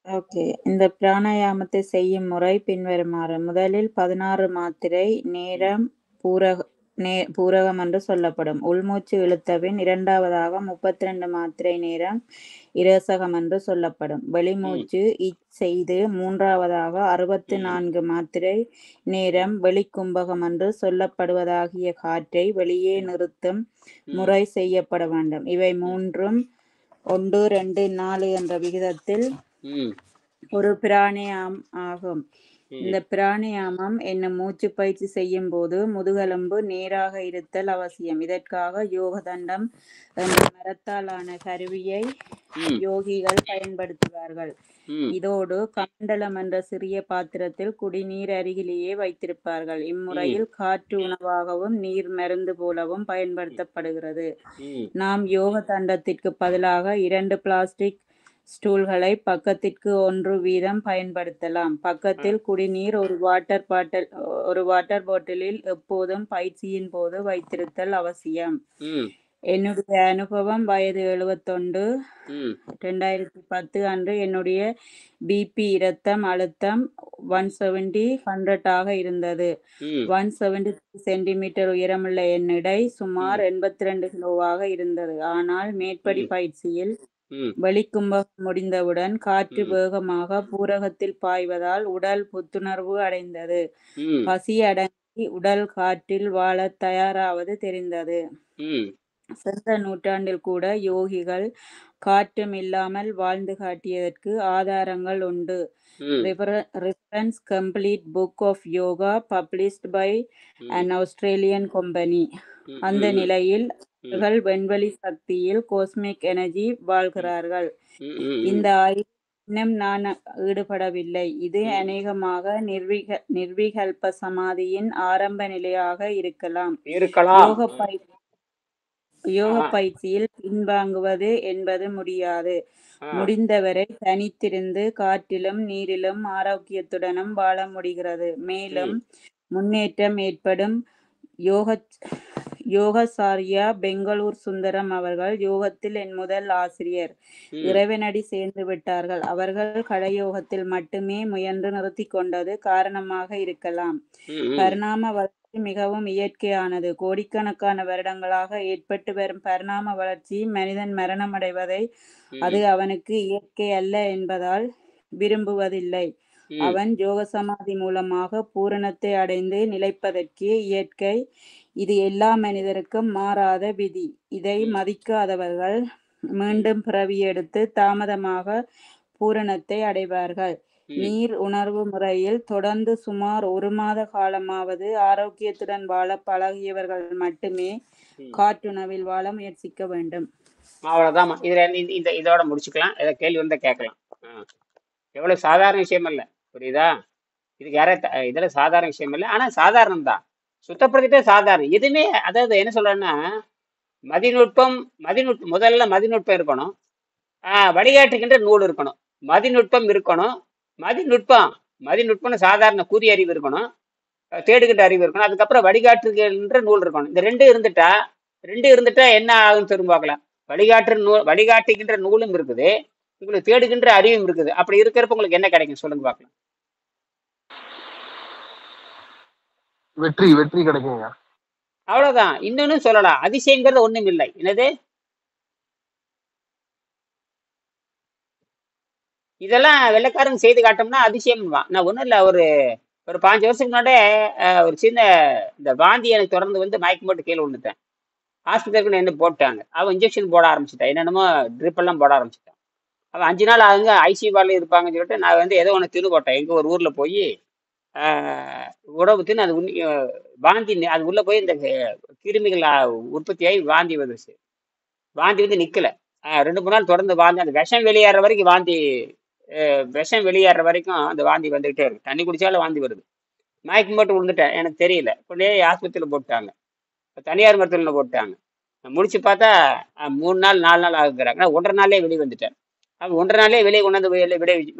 ஓகே. இந்த பிராணாயாமத்தை செய்யும் முறை பின்வருமாறு. முதலில் 16 மாத்திரை நேரம் பூரகம் என்று சொல்லப்படும் உள்மூச்சு இழுத்தபின் 2வதாக 32 மாத்திரை நேரம் இரசகம் என்று சொல்லப்படும் வெளிமூச்சு செய்து, 3வதாக 64 மாத்திரை நேரம் வெளிக்கும்பகம் என்று சொல்லப்படுவதாகிய காற்றை வெளியே நிறுத்தும் முறை செய்யப்பட வேண்டும். இவை மூன்றும் 1, 2, 4 என்ற விகிதத்தில் ஒரு பிராணாயாமம் ஆகும். இந்த பிராணாயாமம் என்னும் மூச்சு பயிற்சி செய்யும் போது முதுகெலும்பு நேராக இருத்தல் அவசியம். இதற்காக யோக தண்டம் என்ற மரத்தாலான கருவியை யோகிகள் பயன்படுத்துவார்கள். இதோடு கமண்டலம் என்ற சிறிய பாத்திரத்தில் குடிநீர் அருகிலேயே வைத்திருப்பார்கள். இம்முறையில் காற்று உணவாகவும் நீர் மருந்து போலவும் பயன்படுத்தப்படுகிறது. நாம் யோக தண்டத்திற்கு பதிலாக 2 பிளாஸ்டிக் ஸ்டூல்களை பக்கத்திற்கு 1 வீதம் பயன்படுத்தலாம். பக்கத்தில் குடிநீர் ஒரு வாட்டர் பாட்டிலில் எப்போதும் பயிற்சியின் போது வைத்திருத்தல் அவசியம். என்னுடைய அனுபவம் வயது 71, 2010 அன்று என்னுடைய பிபி இரத்தம் அழுத்தம் 170/100 இருந்தது. 170 சென்டிமீட்டர் உயரமுள்ள என் எடை சுமார் 82 கிலோவாக இருந்தது. ஆனால் மேற்படி பயிற்சியில் வெளிக்கும்பகம் முடிந்தவுடன் காற்று வேகமாக பூரகத்தில் பாய்வதால் உடல் புத்துணர்வு அடைந்தது. பசி அடங்கி உடல் காற்றில் வாழ தயாராவது தெரிந்தது. சென்ற நூற்றாண்டில் கூட யோகிகள் காற்றும் இல்லாமல் வாழ்ந்து காட்டியதற்கு ஆதாரங்கள் உண்டு. Reference complete book of yoga published by an Australian company. அந்த நிலையில் அவர்கள் விண்வெளி சக்தியில் காஸ்மிக் எனர்ஜி வாழ்கிறார்கள். இந்த ஆய்வு இன்னும் நான் ஈடுபடவில்லை. இது அநேகமாக நிர்விகல்ப சமாதியின் ஆரம்ப நிலையாக இருக்கலாம். யோக பயிற்சியில் பின்வாங்குவது என்பது முடியாது. முடிந்தவரை தனித்திருந்து காற்றிலும் நீரிலும் ஆரோக்கியத்துடனும் வாழ முடிகிறது. மேலும் முன்னேற்றம் ஏற்படும் யோகாச்சாரியா பெங்களூர் சுந்தரம் அவர்கள் யோகத்தில் என் முதல் ஆசிரியர். ம் இறைவனடி சேர்ந்து விட்டார்கள். அவர்கள் கடயோகத்தில் மட்டுமே முயன்று நிறுத்தி கொண்டது காரணமாக இருக்கலாம். ம் ம் பரிணாம வளர்ச்சி மிகவும் இயற்கையானது. கோடிக்கணக்கான வருடங்களாக ஏற்பட்டு வரும் பரிணாம வளர்ச்சி மனிதன் மரணமடைவதை அது ம் அவனுக்கு இயற்கை அல்ல என்பதால் விரும்புவதில்லை. ம் அவன் யோக சமாதி மூலமாக பூரணத்தை அடைந்து நிலைப்பதற்கே இயற்கை. இது எல்லா மனிதருக்கும் மாறாத விதி. இதை ம் மதிக்காதவர்கள் ம் மீண்டும் பிறவி எடுத்து தாமதமாக பூரணத்தை அடைவார்கள். ம் நீர் உணர்வு முறையில் தொடர்ந்து சுமார் 1 மாத காலமாவது ஆரோக்கியத்துடன் வாழ பழகியவர்கள் மட்டுமே ம் காற்றுணவில் வாழ முயற்சிக்க வேண்டும். அவ்வளோதாம்மா. இதோட முடிச்சுக்கலாம். ஏதோ கேள்வி வந்தால் கேட்கலாம். எவ்வளோ சாதாரண விஷயம் இல்லை, புரியுதா? இதுக்கு இதில் சாதாரண விஷயம் இல்லை, ஆனால் சாதாரணம் தான். சுத்தப்படுத்திட்டே சாதாரணம் எதுவுமே. அதாவது என்ன சொல்றேன்னா, மதிநுட்பம் முதல்ல மதிநுட்பம் இருக்கணும். வழிகாட்டுகின்ற நூல் இருக்கணும். மதிநுட்பம் இருக்கணும். மதிநுட்பம்னு சாதாரண கூறிய அறிவு இருக்கணும். தேடுகின்ற அறிவு இருக்கணும். அதுக்கப்புறம் வழிகாட்டுகின்ற நூல் இருக்கணும். இந்த ரெண்டு இருந்துட்டா என்ன ஆகுன்னு திரும்ப பார்க்கலாம். வழிகாட்டுகின்ற நூலும் இருக்குது, உங்களுக்கு தேடுகின்ற அறிவும் இருக்குது. அப்படி இருக்கிறப்ப உங்களுக்கு என்ன கிடைக்கும் சொல்லுங்க பார்க்கலாம். வெற்றி கிடைக்குங்க. அவ்வளவுதான். இன்னொன்னு சொல்லலாம், அதிசயங்கிறது ஒண்ணும் இல்லை. என்னது, இதெல்லாம் வெள்ளைக்காரங்க செய்து காட்டோம்னா அதிசயம் தான். நான் ஒன்றும் இல்லை, ஒரு 5 வருஷத்துக்கு முன்னாடி ஒரு சின்ன இந்த வாந்தி எனக்கு தொடர்ந்து வந்து மயக்கம் போட்டு கீழே விழுந்துட்டேன். ஹாஸ்பிட்டலுக்கு என்ன போட்டாங்க. அவன் இன்ஜெக்ஷன் போட ஆரம்பிச்சிட்டான், என்னென்னமோ ட்ரிப் எல்லாம் போட ஆரம்பிச்சிட்டான். அவன் 5 நாள் ஆகுங்க ஐசியூ வார்டில் இருப்பாங்கன்னு சொல்லிட்டு நான் வந்து ஏதோ ஒன்று தின்னு போட்டேன். எங்கள் ஒரு ஊரில் போய் உணவு தின்னு அது வாந்தி, அது உள்ளே போய் இந்த கிருமிகள் உற்பத்தியாகி வாந்தி வந்துருச்சு. வாந்தி வந்து நிற்கலை. 2-3 நாள் தொடர்ந்து வாந்தி, அந்த விஷம் வெளியேற வரைக்கும் அந்த வாந்தி வந்துகிட்டே இருக்கு. தண்ணி குடிச்சாலும் வாந்தி வருது. மயக்கம் போட்டு விழுந்துட்டேன், எனக்கு தெரியல. கொண்டே ஆஸ்பத்திரியில் போட்டாங்க, தனியார் மருத்துவமனையில் போட்டாங்க. முடிச்சு பார்த்தா 3 நாள் 4 நாள் ஆகுறாங்க. நான் 1.5 நாளே வெளியே வந்துட்டேன். அவன் 1.5 நாளே வெளியே கொண்டாந்து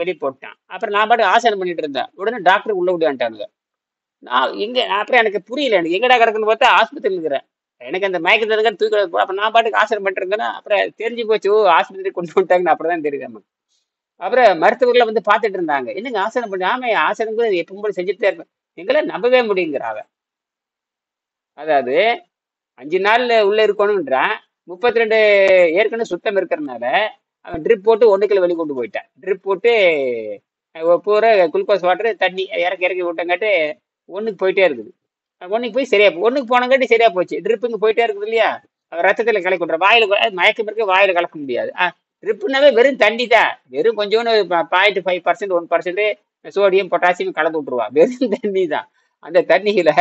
வெளியே போட்டான். அப்புறம் நான் பாட்டு ஆசனம் பண்ணிட்டு இருந்தேன். உடனே டாக்டர் உள்ள விடான்ட்டானுங்க. நான் அப்புறம் எனக்கு புரியல, எனக்கு எங்கடா கிடக்குன்னு பார்த்தா ஆஸ்பத்திரியில் இருக்கிறேன். எனக்கு அந்த மயக்கத்தை தூக்கி. அப்போ நான் பாட்டுக்கு ஆசனம் பண்ணிட்டு இருந்தேன்னா அப்புறம் தெரிஞ்சு போச்சு, ஆஸ்பத்திரி கொண்டு வந்துட்டாங்கன்னு அப்புறம் தான் தெரியுது நமக்கு. அப்புறம் மருத்துவர்களை வந்து பார்த்துட்டு இருந்தாங்க, என்னங்க ஆசனம் பண்ணி. ஆமா, ஆசனம் கூட எப்பவும் போல செஞ்சுட்டு தான் இருப்பேன். எங்களால் நம்பவே முடியுங்கிறாங்க. அதாவது 5 நாள் உள்ள இருக்கணும்ன்றான். 32 ஏற்கனவே சுத்தம் இருக்கிறதுனால அவன் ட்ரிப் போட்டு 1 கிலோ வெளியே கொண்டு போயிட்டான். ட்ரிப் போட்டு பூரா குளுக்கோஸ் வாட்டர் தண்ணி இறக்கி விட்டங்காட்டி 1க்கு போயிட்டே இருக்குது. 1க்கு போய் சரியா 1க்கு போனங்காட்டி சரியா போச்சு. ட்ரிப்புங்க போயிட்டே இருக்குது இல்லையா, ரத்தத்தில் கலக்கி விட்ற. வாயில் மயக்கம் இருக்கு, வாயில் கலக்க முடியாது. ட்ரிப்புனாவே வெறும் தண்ணி தான், வெறும் கொஞ்சோன்னு 0.5% 1% சோடியம் பொட்டாசியம் கலந்து விட்டுருவா. வெறும் தண்ணி தான். அந்த தண்ணியில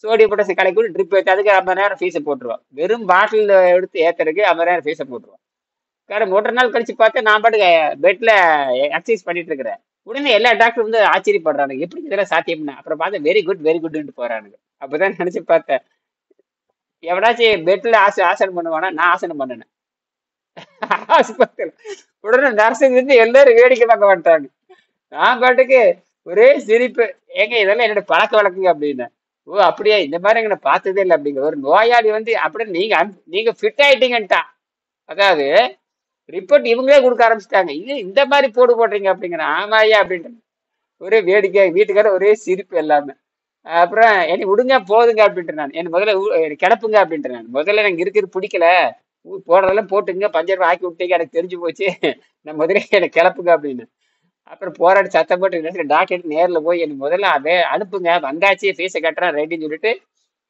சோடியம் பொட்டாசியம் கலக்கி விட்டு ட்ரிப் ஏற்றி அதுக்கு 50 நேரம் ஃபீஸை போட்டுருவான். வெறும் பாட்டில் எடுத்து ஏற்றுறதுக்கு 50 நேரம் ஃபீஸை போட்டுருவான். காரணம் 1.5 நாள் கழிச்சு பார்த்தா நான் பாட்டுக்கு பெட்ல எக்ஸசைஸ் பண்ணிட்டு இருக்கிறேன். உடனே எல்லா டாக்டரும் வந்து ஆச்சரியப்படுறானுங்க, எப்படி இதெல்லாம் சாத்தியம்னா. அப்புறம் பார்த்தா வெரி குட்னு போறானுங்க. அப்பதான் நினைச்சு பார்த்தேன், எவனாச்சும் பெட்ல ஆசனம் பண்ணுவானா? நான் ஆசனம் பண்ணினேன் ஆஸ்பத்திரியில். உடனே நர்ஸுங்க இருந்து எல்லாரும் வேடிக்கை பார்க்க மாட்டாங்க. நான் பாட்டுக்கு ஒரே சிரிப்பு. ஏங்க இதெல்லாம் என்னோட பழக்க வழக்குங்க அப்படின்னு. ஓ அப்படியே, இந்த மாதிரி எங்க பார்த்ததே இல்லை அப்படிங்க. ஒரு நோயாளி வந்து அப்படியே நீங்க ஃபிட் ஆயிட்டீங்கன்ட்டான். அதாவது ரிப்போர்ட் இவங்களே கொடுக்க ஆரம்பிச்சிட்டாங்க, இது இந்த மாதிரி போடுறீங்க அப்படிங்கிற. ஆமாயா அப்படின்ட்டு ஒரே வேடிக்கை. வீட்டுக்கார ஒரே சிரிப்பு எல்லாமே. அப்புறம் என்னை விடுங்க போதுங்க அப்படின்ட்டு நான் என்ன முதல்ல கிளப்புங்க அப்படின்ட்டு நான் முதல்ல எனக்கு இருக்கிறது பிடிக்கல, போடுறதெல்லாம் போட்டுங்க, பஞ்சர் ஆக்கி விட்டீங்க, எனக்கு தெரிஞ்சு போச்சு, நான் முதல்ல எனக்கு கிளப்புங்க அப்படின்னு. அப்புறம் போராடி சத்தம் போட்டு டாக்டர் நேரில் போய் எனக்கு முதல்ல அதை அனுப்புங்க, வந்தாச்சு ஃபீஸை கட்டுறேன் ரெடின்னு சொல்லிட்டு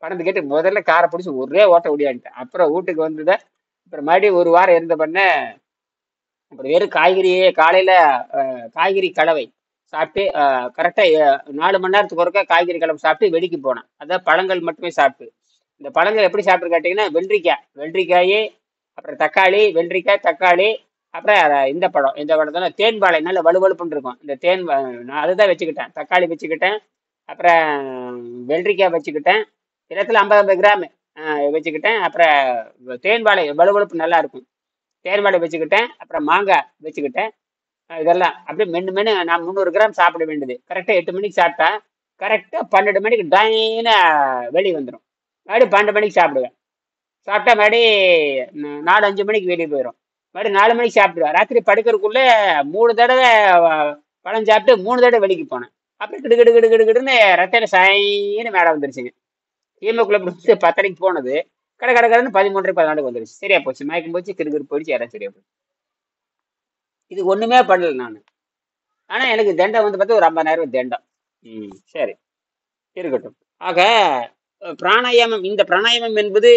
பணத்தை கேட்டு முதல்ல காரை பிடிச்சி ஒரே ஓட்ட ஓடியான்ட்டேன். அப்புறம் வீட்டுக்கு வந்ததை அப்புறம் மறுபடியும் 1 வாரம் இருந்த பண்ண. அப்புறம் வெறும் காலையில காய்கறி கலவை சாப்பிட்டு கரெக்டாக 4 மணி நேரத்துக்கு ஒருக்கா காய்கறி கலவை சாப்பிட்டு வெடிக்கு போனேன். அதான் பழங்கள் மட்டுமே சாப்பிட்டு. இந்த பழங்கள் எப்படி சாப்பிட்டு கேட்டிங்கன்னா, வெள்ளரிக்காய், அப்புறம் தக்காளி, வெள்ளரிக்காய் தக்காளி, அப்புறம் இந்த பழம் தானே தேன்பாலை, நல்ல வலுவலுப்புன்னு இருக்கும். இந்த நான் அதுதான் வச்சுக்கிட்டேன். தக்காளி வச்சுக்கிட்டேன், அப்புறம் வெள்ளரிக்காய் வச்சுக்கிட்டேன், இடத்துல 50 கிராம் வச்சுக்கிட்டேன். அப்புறம் தேன்பாலை வலுவலுப்பு நல்லா இருக்கும், தேன்பாலை வச்சுக்கிட்டேன். அப்புறம் மாங்காய் வச்சுக்கிட்டேன். இதெல்லாம் அப்படியே மென்று நான் 300 கிராம் சாப்பிட வேண்டியது. கரெக்டாக 8 மணிக்கு சாப்பிட்டா கரெக்டாக 12 மணிக்கு டைனா வெளியே வந்துடும். மறுபடியும் 12 மணிக்கு சாப்பிடுவேன். சாப்பிட்டா மறுபடி 4-5 மணிக்கு வெளியே போயிடும். மறுபடி 4 மணிக்கு சாப்பிடுவேன். ராத்திரி படுக்கிறதுக்குள்ள 3 தடவை பழம் சாப்பிட்டு 3 தடவை வெளிக்கு போனேன். அப்புறம் கிடு கிடு கிடு கிடு கிடுன்னு ரெட்டையில சைன்னு மேலே வந்துருச்சுங்க. ஹீமோகுள்ள 10:30க்கு போனது கடை கடை கடைன்னு 13:14 வந்துருச்சு. சரியா போச்சு, மயக்கம் போச்சு, கிறுகிறு போயிடுச்சு, யாரும் சரியா போச்சு. இது ஒண்ணுமே பண்ணல நான். ஆனா எனக்கு தண்டம் வந்து பார்த்தா ஒரு 50,000 தண்டம். சரி, இருக்கட்டும். ஆக பிராணாயாமம், இந்த பிராணாயாமம் என்பது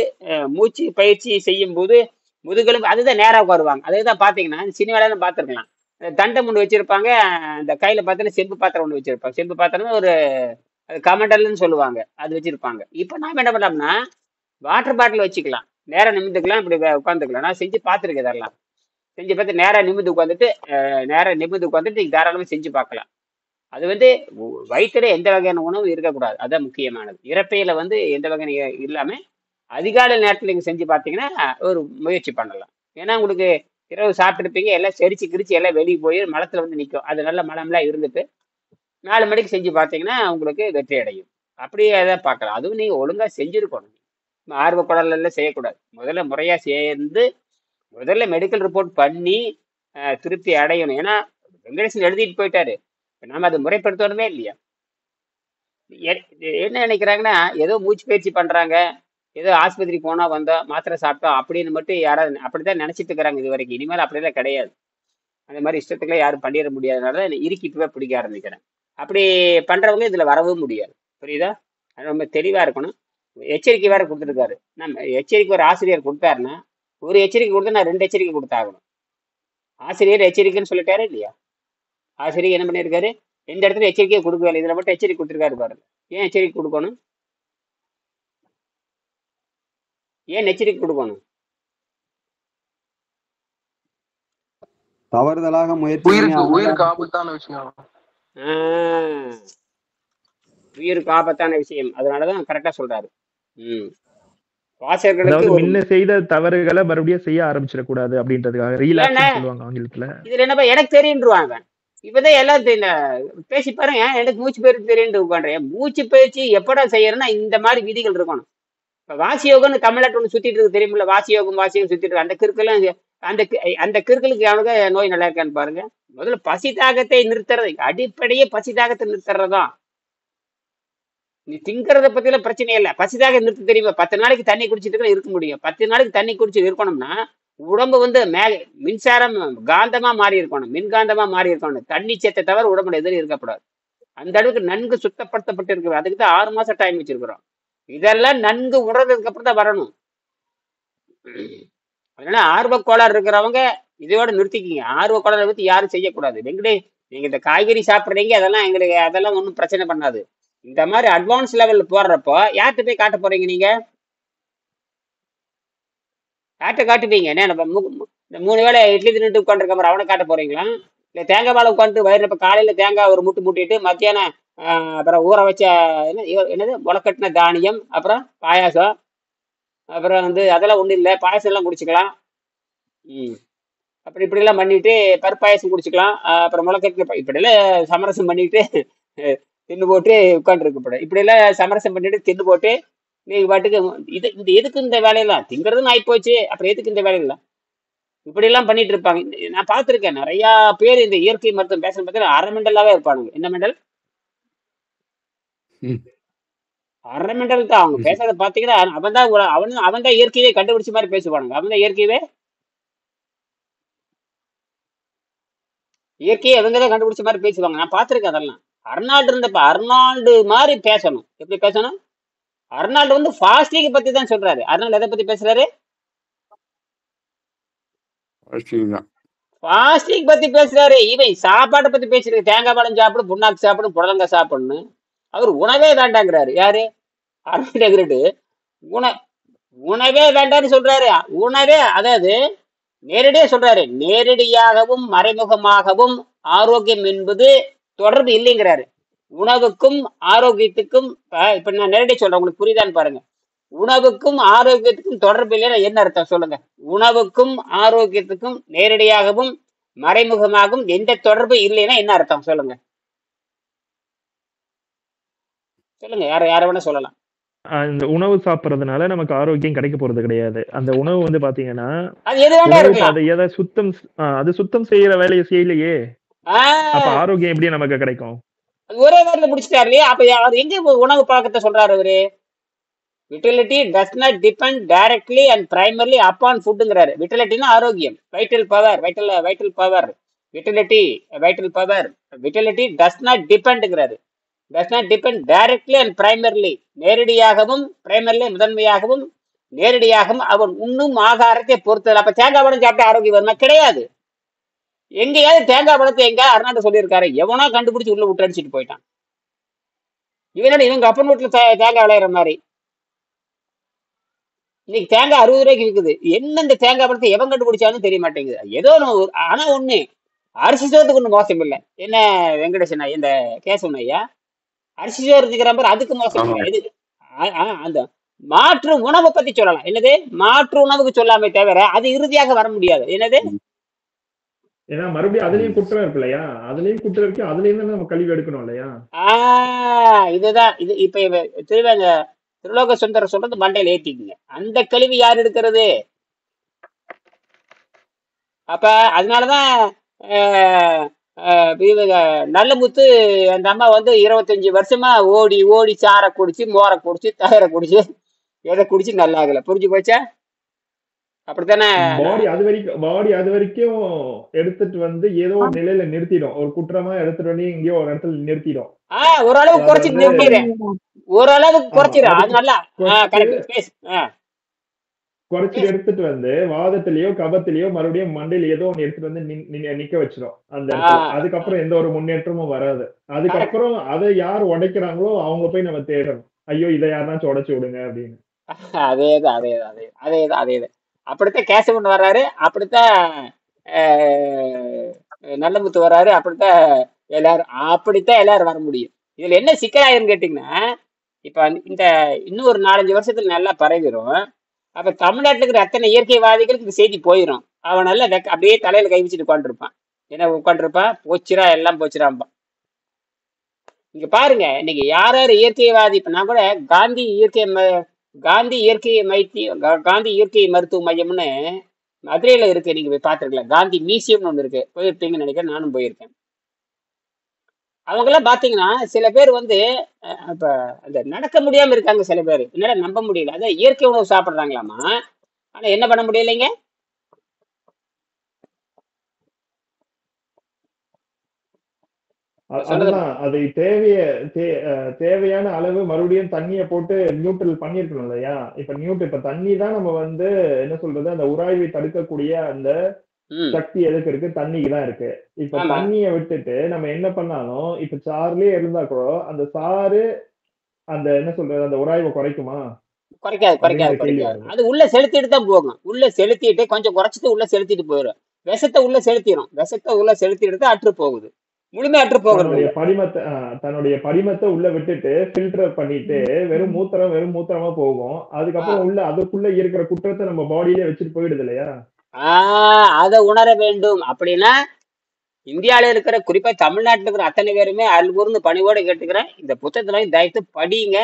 மூச்சு பயிற்சி செய்யும் போது முதுகெலும்பு அதுதான் நேராக உட்காருவாங்க. அதுதான் பார்த்தீங்கன்னா சினிமாலாம் பார்த்துருக்கலாம். தண்டம் ஒன்று வச்சிருப்பாங்க, அந்த கையில பார்த்தீங்கன்னா செம்பு பாத்திரம் ஒன்று வச்சிருப்பாங்க. செம்பு பாத்திரம் ஒரு கமண்டல்னு சொல்லுவாங்க, அது வச்சிருப்பாங்க. இப்போ நாம் என்ன பண்ணோம்னா வாட்டர் பாட்டில் வச்சுக்கலாம், நேராக நிமிந்துக்கலாம், இப்படி உட்காந்துக்கலாம். நான் செஞ்சு பார்த்துருக்கேன், இதெல்லாம் செஞ்சு பார்த்து நேராக நிமிந்து உட்காந்துட்டு நீங்கள் தாராளமாக செஞ்சு பார்க்கலாம். அது வந்து வயிற்றுல எந்த வகையான உணவு இருக்கக்கூடாது, அதுதான் முக்கியமானது. இறப்பையில வந்து எந்த வகையான இல்லாம அதிகாலை நேரத்தில் நீங்கள் செஞ்சு பார்த்தீங்கன்னா ஒரு முயற்சி பண்ணலாம். ஏன்னா உங்களுக்கு இரவு சாப்பிட்டுருப்பீங்க, எல்லாம் செரிச்சு கிரிச்சு எல்லாம் வெளியே போய் மலத்தில் வந்து நிற்கும். அது நல்ல மலம்லாம் இருந்துட்டு 4 மணிக்கு செஞ்சு பார்த்தீங்கன்னா உங்களுக்கு வெற்றி அடையும். அப்படியே தான் பார்க்கலாம். அதுவும் நீங்கள் ஒழுங்காக செஞ்சுருக்கணும். ஆர்வக்குடலாம் செய்யக்கூடாது. முதல்ல முறையாக சேர்ந்து முதல்ல மெடிக்கல் ரிப்போர்ட் பண்ணி திருப்தி அடையணும். ஏன்னா வெங்கடேசன் எழுதிட்டு போயிட்டாரு, நம்ம அதை முறைப்படுத்தணுமே இல்லையா? என்ன நினைக்கிறாங்கன்னா ஏதோ மூச்சு பயிற்சி பண்றாங்க, ஏதோ ஆஸ்பத்திரி போனா வந்தோம் மாத்திரை சாப்பிட்டோம் அப்படின்னு மட்டும் யாராவது அப்படிதான் நினைச்சிட்டு இருக்கிறாங்க இது வரைக்கும். இனிமேல் அப்படிலாம் கிடையாது. அந்த மாதிரி இஷ்டத்துக்குலாம் யாரும் பண்ணிட முடியாதனால இறுக்கிட்டுவே பிடிக்க ஆரம்பிக்கிறேன். அப்படி பண்றவங்க இதுல வரவும் முடியாது. புரியுதா? அது ரொம்ப தெளிவா இருக்கணும். எச்சரிக்கை வேற கொடுத்துருக்காரு. நம்ம எச்சரிக்கை ஒரு ஆசிரியர் கொடுத்தாருன்னா ஒரு எச்சரிக்கை கொடுத்தா நான் 2 எச்சரிக்கை கொடுத்தாகணும். ஆசிரியர் எச்சரிக்கைன்னு சொல்லிட்டாரு இல்லையா? ஆசிரியர் என்ன பண்ணியிருக்காரு, எந்த இடத்துல எச்சரிக்கையை கொடுக்கவே இல்லை, இதுல மட்டும் எச்சரிக்கை கொடுத்துருக்காரு பாருங்க. ஏன் எச்சரிக்கை கொடுக்கணும்? ஏன் எச்சரிக்கை கொடுக்கணும்? தவறுதலாக முயற்சி உயிருக்கு ஆபத்தான விஷயம். உயிருக்கு ஆபத்தான விஷயம், அதனாலதான் கரெக்டா சொல்றாரு. அதாவது முன்ன செய்த தவறுகளை மறுபடியும் செய்ய ஆரம்பிச்சிடக்கூடாது அப்படின்றதுக்காக ரீலாக்ஸ் சொல்லுவாங்க ஆங்கிலத்துல. இதுல என்னப்பா எனக்கு தெரியுன்றுவாங்க. இப்பதான் எல்லாம் பேசி பாருங்க, எனக்கு மூச்சு பயிற்சி தெரியும் உட்காந்துறேன். மூச்சு பயிற்சி எப்படா செய்யறதுன்னா இந்த மாதிரி விதிகள் இருக்கணும். இப்ப வாசி யோகம்னு தமிழ்நாட்டு ஒண்ணு சுத்திட்டு இருக்கு தெரியுமில்ல? வாசி யோகம் சுத்திட்டு இருக்கு. அந்த கிறுக்கெல்லாம் அந்த கிறுக்களுக்கு அவனுக்கு நோய் நல்லா இருக்கான்னு பாருங்க. முதல்ல பசி தாகத்தை நிறுத்துறது, அடிப்படையே பசி தாகத்தை நிறுத்துறதுதான். நீ திங்கிறத பத்தில பிரச்சனை இல்லை, பசிதாக நிறுத்த தெரியுமா? 10 நாளைக்கு தண்ணி குடிச்சிட்டு இருக்க முடியும். 10 நாளைக்கு தண்ணி குடிச்சு இருக்கணும்னா உடம்பு வந்து மின்சாரம் காந்தமா மாறி இருக்கணும், மின்காந்தமா மாறி இருக்கணும். தண்ணி சேத்தை தவிர உடம்புல எதிரும் இருக்கக்கூடாது. அந்த அளவுக்கு நன்கு சுத்தப்படுத்தப்பட்டு இருக்கு. அதுக்கு தான் 6 மாசம் டைம் வச்சிருக்கிறோம். இதெல்லாம் நன்கு உணர்ந்ததுக்கு அப்புறம் தான் வரணும். அதனால ஆர்வக்கோளாறு இருக்கிறவங்க இதோட நிறுத்திக்கிங்க. ஆர்வக்கோளாறை பத்தி யாரும் செய்யக்கூடாது. நீங்க இந்த காய்கறி சாப்பிட்றீங்க, அதெல்லாம் ஒன்றும் பிரச்சனை பண்ணாது. இந்த மாதிரி அட்வான்ஸ் லெவல் போடுறப்போ யார்கிட்ட போய் காட்ட போறீங்க? நீங்க யார்கிட்ட காட்டுப்பீங்க? என்ன இந்த 3 வேளை இட்லி தின்னுட்டு உட்காந்துருக்க மாதிரி அவனை காட்ட போறீங்களா? இல்லை தேங்காய் பாலை உட்காந்து வயிறு இப்போ காலையில தேங்காய் ஒரு முட்டிட்டு மத்தியானம் அப்புறம் ஊற வச்ச என்னது முளைக்கட்டின தானியம், அப்புறம் பாயாசம், அப்புறம் வந்து அதெல்லாம் ஒன்றும் இல்லை, பாயாசம் எல்லாம் குடிச்சுக்கலாம். அப்படி இப்படிலாம் பண்ணிட்டு பருப்பாயசம் குடிச்சுக்கலாம். அப்புறம் முளைக்கட்டின இப்படியெல்லாம் சமரசம் பண்ணிட்டு தின்னு போட்டு உட்காந்துருக்கப்பட, இப்படி எல்லாம் சமரசம் பண்ணிட்டு தின்னு போட்டு நீங்க பாட்டுக்கு எதுக்கு இந்த வேலையெல்லாம்? திங்கிறதுன்னு ஆயிப்போச்சு, அப்புறம் எதுக்கு இந்த வேலையெல்லாம்? இப்படி எல்லாம் பண்ணிட்டு இருப்பாங்க. நான் பார்த்துருக்கேன் நிறைய பேர் இந்த இயற்கை மருத்துவம் பேசுறது பார்த்தீங்கன்னா அரை மெண்டலாவே இருப்பானுங்க. என்ன மெண்டல்? அரை மெண்டல் தான் அவங்க பேசுறத பார்த்தீங்கன்னா. அவன் தான் இயற்கையே கண்டுபிடிச்ச மாதிரி பேசுவானுங்க. அவன் தான் இயற்கையே அவங்க தான் கண்டுபிடிச்ச மாதிரி பேசுவாங்க. நான் பார்த்துருக்கேன் அதெல்லாம். அர்னால்டு இருந்தப்ப அர்னால்டு மாதிரி பேசணும். எப்படி பேசணும்? அர்னால்டு வந்து ஃபாஸ்டிங் பத்தி தான் சொல்றாரு. அர்னால்டு எதை பத்தி பேசுறாரு? ஃபாஸ்டிங் பத்தி பேசுறாரு. இவன் சாப்பாட்டை பத்தி பேசுறாரு. தேங்காய் பழம் சாப்பிடும், புண்ணாக்கு சாப்பிடும், புடலங்காய் சாப்பிடணும். அவர் உணவே வேண்டாங்கிறாரு. யாரு? அர்னால்டு உணவே வேண்டான்னு சொல்றாரு. உணவே, அதாவது நேரடியா சொல்றாரு, நேரடியாகவும் மறைமுகமாகவும் ஆரோக்கியம் என்பது தொடர்பு இல்லைங்கிறாரு. உணவுக்கும் ஆரோக்கியத்துக்கும் இப்ப நான் நேரடியாக சொல்றேன், உங்களுக்கு புரியுதான்னு பாருங்க. உணவுக்கும் ஆரோக்கியத்துக்கும் தொடர்பு இல்லைன்னா என்ன அர்த்தம் சொல்லுங்க? உணவுக்கும் ஆரோக்கியத்துக்கும் நேரடியாகவும் மறைமுகமாகவும் எந்த தொடர்பு இல்லைன்னா என்ன அர்த்தம் சொல்லுங்க? சொல்லுங்க, யார வேணா சொல்லலாம். இந்த உணவு சாப்பிடுறதுனால நமக்கு ஆரோக்கியம் கிடைக்க போறது கிடையாது. அந்த உணவு வந்து பாத்தீங்கன்னா அது எது வேணா உணவு இருக்கலாம். பாதையை அது சுத்தம் செய்யற வேலையை செய்யலையே, அப்ப ஆஹ் ஆரோக்கியம் எப்படி நமக்கு கிடைக்கும்? ஒரே வேர்ல முடிச்சிட்டாரு இல்லையா? அப்ப அவர் எங்க உணவு பழக்கத்தை சொல்றாரு அவரு? Vitality does not depend directly and primarily upon ஃபுட்டுங்கிறாரு. விட்டலிட்டினா ஆரோக்கியம், vital power, vital power, vitality, vital power. Vitality does not டிபெண்ட்ங்கிறாரு. Does not depend directly and primarily, நேரடியாகவும் பிரைமர்லி முதன்மையாகவும் நேரடியாகவும் அவன் உண்ணும் ஆகாரத்தை பொறுத்தது. அப்ப தேங்காய் பழம் சாப்பிட்டு ஆரோக்கியம் வருமா? கிடையாது. எங்கேயாவது தேங்காய் பழத்தை எங்க அருணாட்ட சொல்லியிருக்காரு? எவனோ கண்டுபிடிச்சு உள்ள விட்டு அடிச்சுட்டு போயிட்டான். இவங்க அப்பன் வீட்டுல தேங்காய் விளையிற மாதிரி இன்னைக்கு தேங்காய் 60 ரூபாய்க்கு விற்குது. என்ன இந்த தேங்காய் பழத்தை எவன் கண்டுபிடிச்சாலும் தெரிய மாட்டேங்குது. ஏதோ ஆனா ஒண்ணு, அரிசி சோத்துக்கு ஒண்ணு மோசம் இல்லை. என்ன வெங்கடேசன் இந்த கேசவன் ஐயா, அரிசி சோறு இருக்கிற மாதிரி அதுக்கு மோசம் ஆமா. இல்லை. எது அந்த மாற்று உணவை பத்தி சொல்லலாம். என்னது மாற்று உணவுக்கு சொல்லாமே தவிர அது இறுதியாக வர முடியாது. என்னது ஏன்னா மறுபடியும் அதுலயும் குற்றம் இருக்கு இல்லையா? அதுலயும் குற்றம் இருக்கு, அதுல இருந்து நம்ம கழிவு எடுக்கணும் இல்லையா? இதுதான் இது. இப்ப திருலோக சுந்தரம் சொல்றது மண்டையில ஏத்திக்குங்க. அந்த கழிவு யார் எடுக்கிறது? அப்ப அதனாலதான் நல்ல முத்து அந்த அம்மா வந்து 25 வருஷமா ஓடி ஓடி சாரை குடிச்சு, மோரை குடிச்சு, தயிரை குடிச்சு, எதை குடிச்சு நல்லா ஆகல. புரிஞ்சு போச்சா? அப்படித்தானே? பாடி அது வரைக்கும் எடுத்துட்டு வந்து ஏதோ ஒரு நிலையில நிறுத்திடும். ஒரு குற்றமா எடுத்துட்டு வந்து எங்கேயோ ஒரு இடத்துல நிறுத்திடும். ஓரளவுக்கு குறைச்சிட்டு நிறுத்திடுறேன், ஓரளவுக்கு குறைச்சிடும். அது நல்லா குறைச்சிட்டு எடுத்துட்டு வந்து வாதத்திலயோ கபத்திலயோ மறுபடியும் மண்டையில ஏதோ ஒண்ணு எடுத்துட்டு வந்து நிக்க வச்சிடும் அந்த இடத்துல. அதுக்கப்புறம் எந்த ஒரு முன்னேற்றமும் வராது. அதுக்கப்புறம் அதை யார் உடைக்கிறாங்களோ அவங்க போய் நம்ம தேடணும், ஐயோ இதை யாருனாச்சும் உடைச்சு விடுங்க அப்படின்னு. அதேதான். அப்படித்தான் கேசவன் வர்றாரு, அப்படித்தான் நல்ல முத்து வர்றாரு, அப்படித்தான் எல்லாரும் வர முடியும். இதுல என்ன சிக்கலாயிருன்னு கேட்டீங்கன்னா, இப்ப இந்த இன்னும் ஒரு 4-5 வருஷத்துல நல்லா பரவிடும். அப்ப தமிழ்நாட்டுல இருக்கிற அத்தனை இயற்கைவாதிகளுக்கு இந்த செய்தி போயிடும். அவன் நல்லா அப்படியே தலையில கை வச்சுட்டு உட்காந்துருப்பான். என்ன உட்காந்துருப்பான்? போச்சுரா, எல்லாம் போச்சுராம்பான். இங்க பாருங்க, இன்னைக்கு யார் யார் இயற்கைவாதி. இப்ப நான் கூட காந்தி இயற்கை மருத்துவ மையம்னு மதுரையில இருக்கு, நீங்க போய் பார்த்துருக்கலாம். காந்தி மியூசியம்னு ஒண்ணு இருக்கு, போயிருப்பீங்கன்னு நினைக்கிறேன். நானும் போயிருக்கேன். அவங்க எல்லாம் பாத்தீங்கன்னா சில பேர் வந்து இப்ப அந்த நடக்க முடியாம இருக்காங்க. சில பேர் என்னால நம்ப முடியல, அதான் இயற்கை உணவு சாப்பிடுறாங்களாமா. ஆனா என்ன பண்ண முடியலைங்க? அதுதான் அது தேவையான அளவு மறுபடியும் தண்ணியை போட்டு நியூட்ரல் பண்ணிருக்கணும் இல்லையா? இப்ப தண்ணி தான் நம்ம வந்து என்ன சொல்றது, அந்த உராய்வை தடுக்கக்கூடிய அந்த சக்தி எதுக்கு இருக்கு? தண்ணிக்கு தான் இருக்கு. இப்ப தண்ணியை விட்டுட்டு நம்ம என்ன பண்ணாலும், இப்ப சாறுலயே இருந்தா கூட அந்த சாறு அந்த என்ன சொல்றது அந்த உராய்வை குறைக்குமா? குறைக்காது. அது உள்ள செலுத்திட்டு தான் போகும். உள்ள செலுத்திட்டு கொஞ்சம் குறைச்சிட்டு உள்ள செலுத்திட்டு போயிடும். விஷத்தை உள்ள செலுத்திட்டு அற்று போகுது. முழுமையா அற்று போகுது. தன்னுடைய படிமத்தை உள்ள விட்டுட்டு ஃபில்டர் பண்ணிட்டு வெறும் மூத்திரமா போகும். அதுக்கப்புறம் உள்ள அதுக்குள்ள இருக்கிற குற்றத்தை நம்ம பாடியிலே வச்சுட்டு போயிடுது இல்லையா? அதை உணர வேண்டும். அப்படின்னா இந்தியாவில இருக்கிற, குறிப்பா தமிழ்நாட்டில் இருக்கிற அத்தனை பேருமே அல்கூர்ந்து பணிவோட கேட்டுக்கிறேன், இந்த புத்தகத்துல தயத்து படிங்க,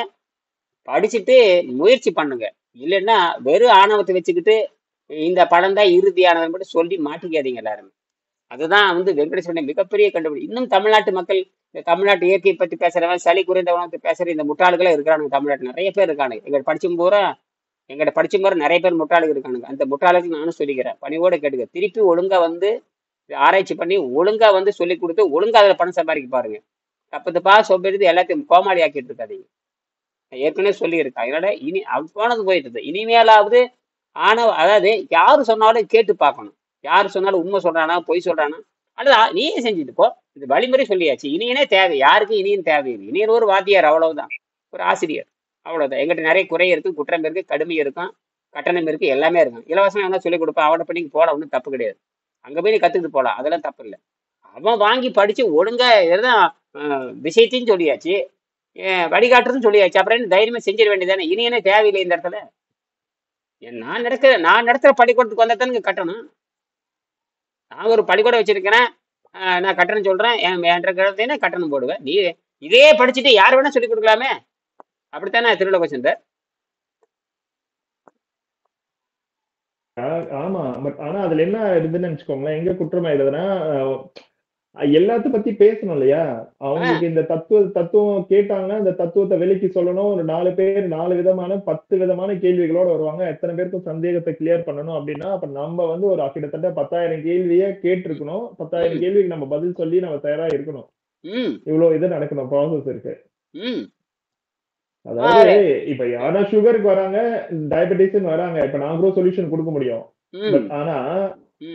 படிச்சுட்டு முயற்சி பண்ணுங்க. இல்லைன்னா வெறும் ஆணவத்தை வச்சுக்கிட்டு இந்த படம் தான் இறுதியானதை மட்டும் சொல்லி மாட்டிக்காதீங்க எல்லாருமே. அதுதான் வந்து வெங்கடேஸ்வரன் மிகப்பெரிய கண்டுபிடி. இன்னும் தமிழ்நாட்டு மக்கள், இந்த தமிழ்நாட்டு இயற்கையை பத்தி பேசுறவன், சளி குறைந்த உணவு பேசுற இந்த முட்டாள்களே இருக்கிறானுங்க. தமிழ்நாட்டில் நிறைய பேர் இருக்கானுங்க. எங்கிட்ட படிச்சும் போற நிறைய பேர் முட்டாளுக்கு இருக்கானுங்க. அந்த முட்டாளுக்கு நானும் சொல்லிக்கிறேன், பணிவோட கேட்டுக்க. திருப்பி ஒழுங்கா வந்து ஆராய்ச்சி பண்ணி ஒழுங்கா வந்து சொல்லி கொடுத்து ஒழுங்கா அதுல பணம் சம்பாதிக்க பாருங்க. தப்பா சொப்பெடுத்து எல்லாத்தையும் கோமாளி ஆக்கிட்டு இருக்காதீங்க. நான் ஏற்கனவே சொல்லியிருக்கேன். அதனால இனி போனது போயிட்டு இனிமேலாவது அதாவது யாரு சொன்னாலும் கேட்டு பார்க்கணும். யாரு சொன்னாலும் உண்மை சொல்றானா பொய் சொல்றானா அல்லது நீயே செஞ்சுட்டு போ. இது வழிமுறை சொல்லியாச்சு. இனியனே தேவை, யாருக்கு இனியன் தேவையில்லை. இனியன் ஒரு வாத்தியார், அவ்வளவுதான், ஒரு ஆசிரியர், அவ்வளவுதான். எங்கிட்ட நிறைய குறை இருக்கு, குற்றம் இருக்கு, கடுமை இருக்கும், கட்டணம் இருக்கு, எல்லாமே இருக்கும். இலவசம் என்ன சொல்லிக் கொடுப்பா, அவனை பண்ணி போட ஒன்றும் தப்பு கிடையாது. அங்க போய் நீ கத்துக்கிட்டு போலாம், அதெல்லாம் தப்பு இல்லை. அவன் வாங்கி படிச்சு ஒழுங்கா எதுதான் விஷயத்தையும் சொல்லியாச்சு, வழிகாட்டுறதுன்னு சொல்லியாச்சு. அப்புறம் என்ன தைரியமா செஞ்சிட வேண்டியதானே. இனியனே தேவையில்லை இந்த இடத்துல. நான் நடத்துற பள்ளிக்கூடத்துக்கு வந்தா தானுங்க கட்டணும். நான் ஒரு பள்ளிக்கூடம் வச்சிருக்கிறேன், நான் கட்டணம் சொல்றேன், என்ற கட்டணம் போடுவேன். நீ இதே படிச்சுட்டு யார் வேணா சொல்லி கொடுக்கலாமே. அப்படித்தானே திருலோக சுந்தர்? ஆமா பட் ஆனா அதுல என்ன இருந்துன்னு நினைச்சுக்கோங்களேன், எங்க குற்றமாயிடுதுன்னா எல்லாத்த பத்தி பேசணும் இல்லையா? அவங்களுக்கு இந்த தத்துவம் கேட்டாங்கன்னா இந்த தத்துவத்தை விலக்கி சொல்லணும். ஒரு 4 பேர் 4 விதமான 10 விதமான கேள்விகளோட வருவாங்க. எத்தனை பேருக்கும் சந்தேகத்தை கிளியர் பண்ணணும் அப்படின்னா, அப்ப நம்ம வந்து ஒரு கிட்டத்தட்ட 10,000 கேள்வியே கேட்டிருக்கணும். 10,000 கேள்விக்கு நம்ம பதில் சொல்லி நம்ம தயாரா இருக்கணும். இவ்வளவு இது நடக்கணும், ப்ராசஸ் இருக்கு. அதாவது இப்ப யாரா சுகருக்கு வராங்க, டயபெட்டிஸ் வராங்க, இப்ப நான் கூட சொல்யூஷன் கொடுக்க முடியும். பட் ஆனா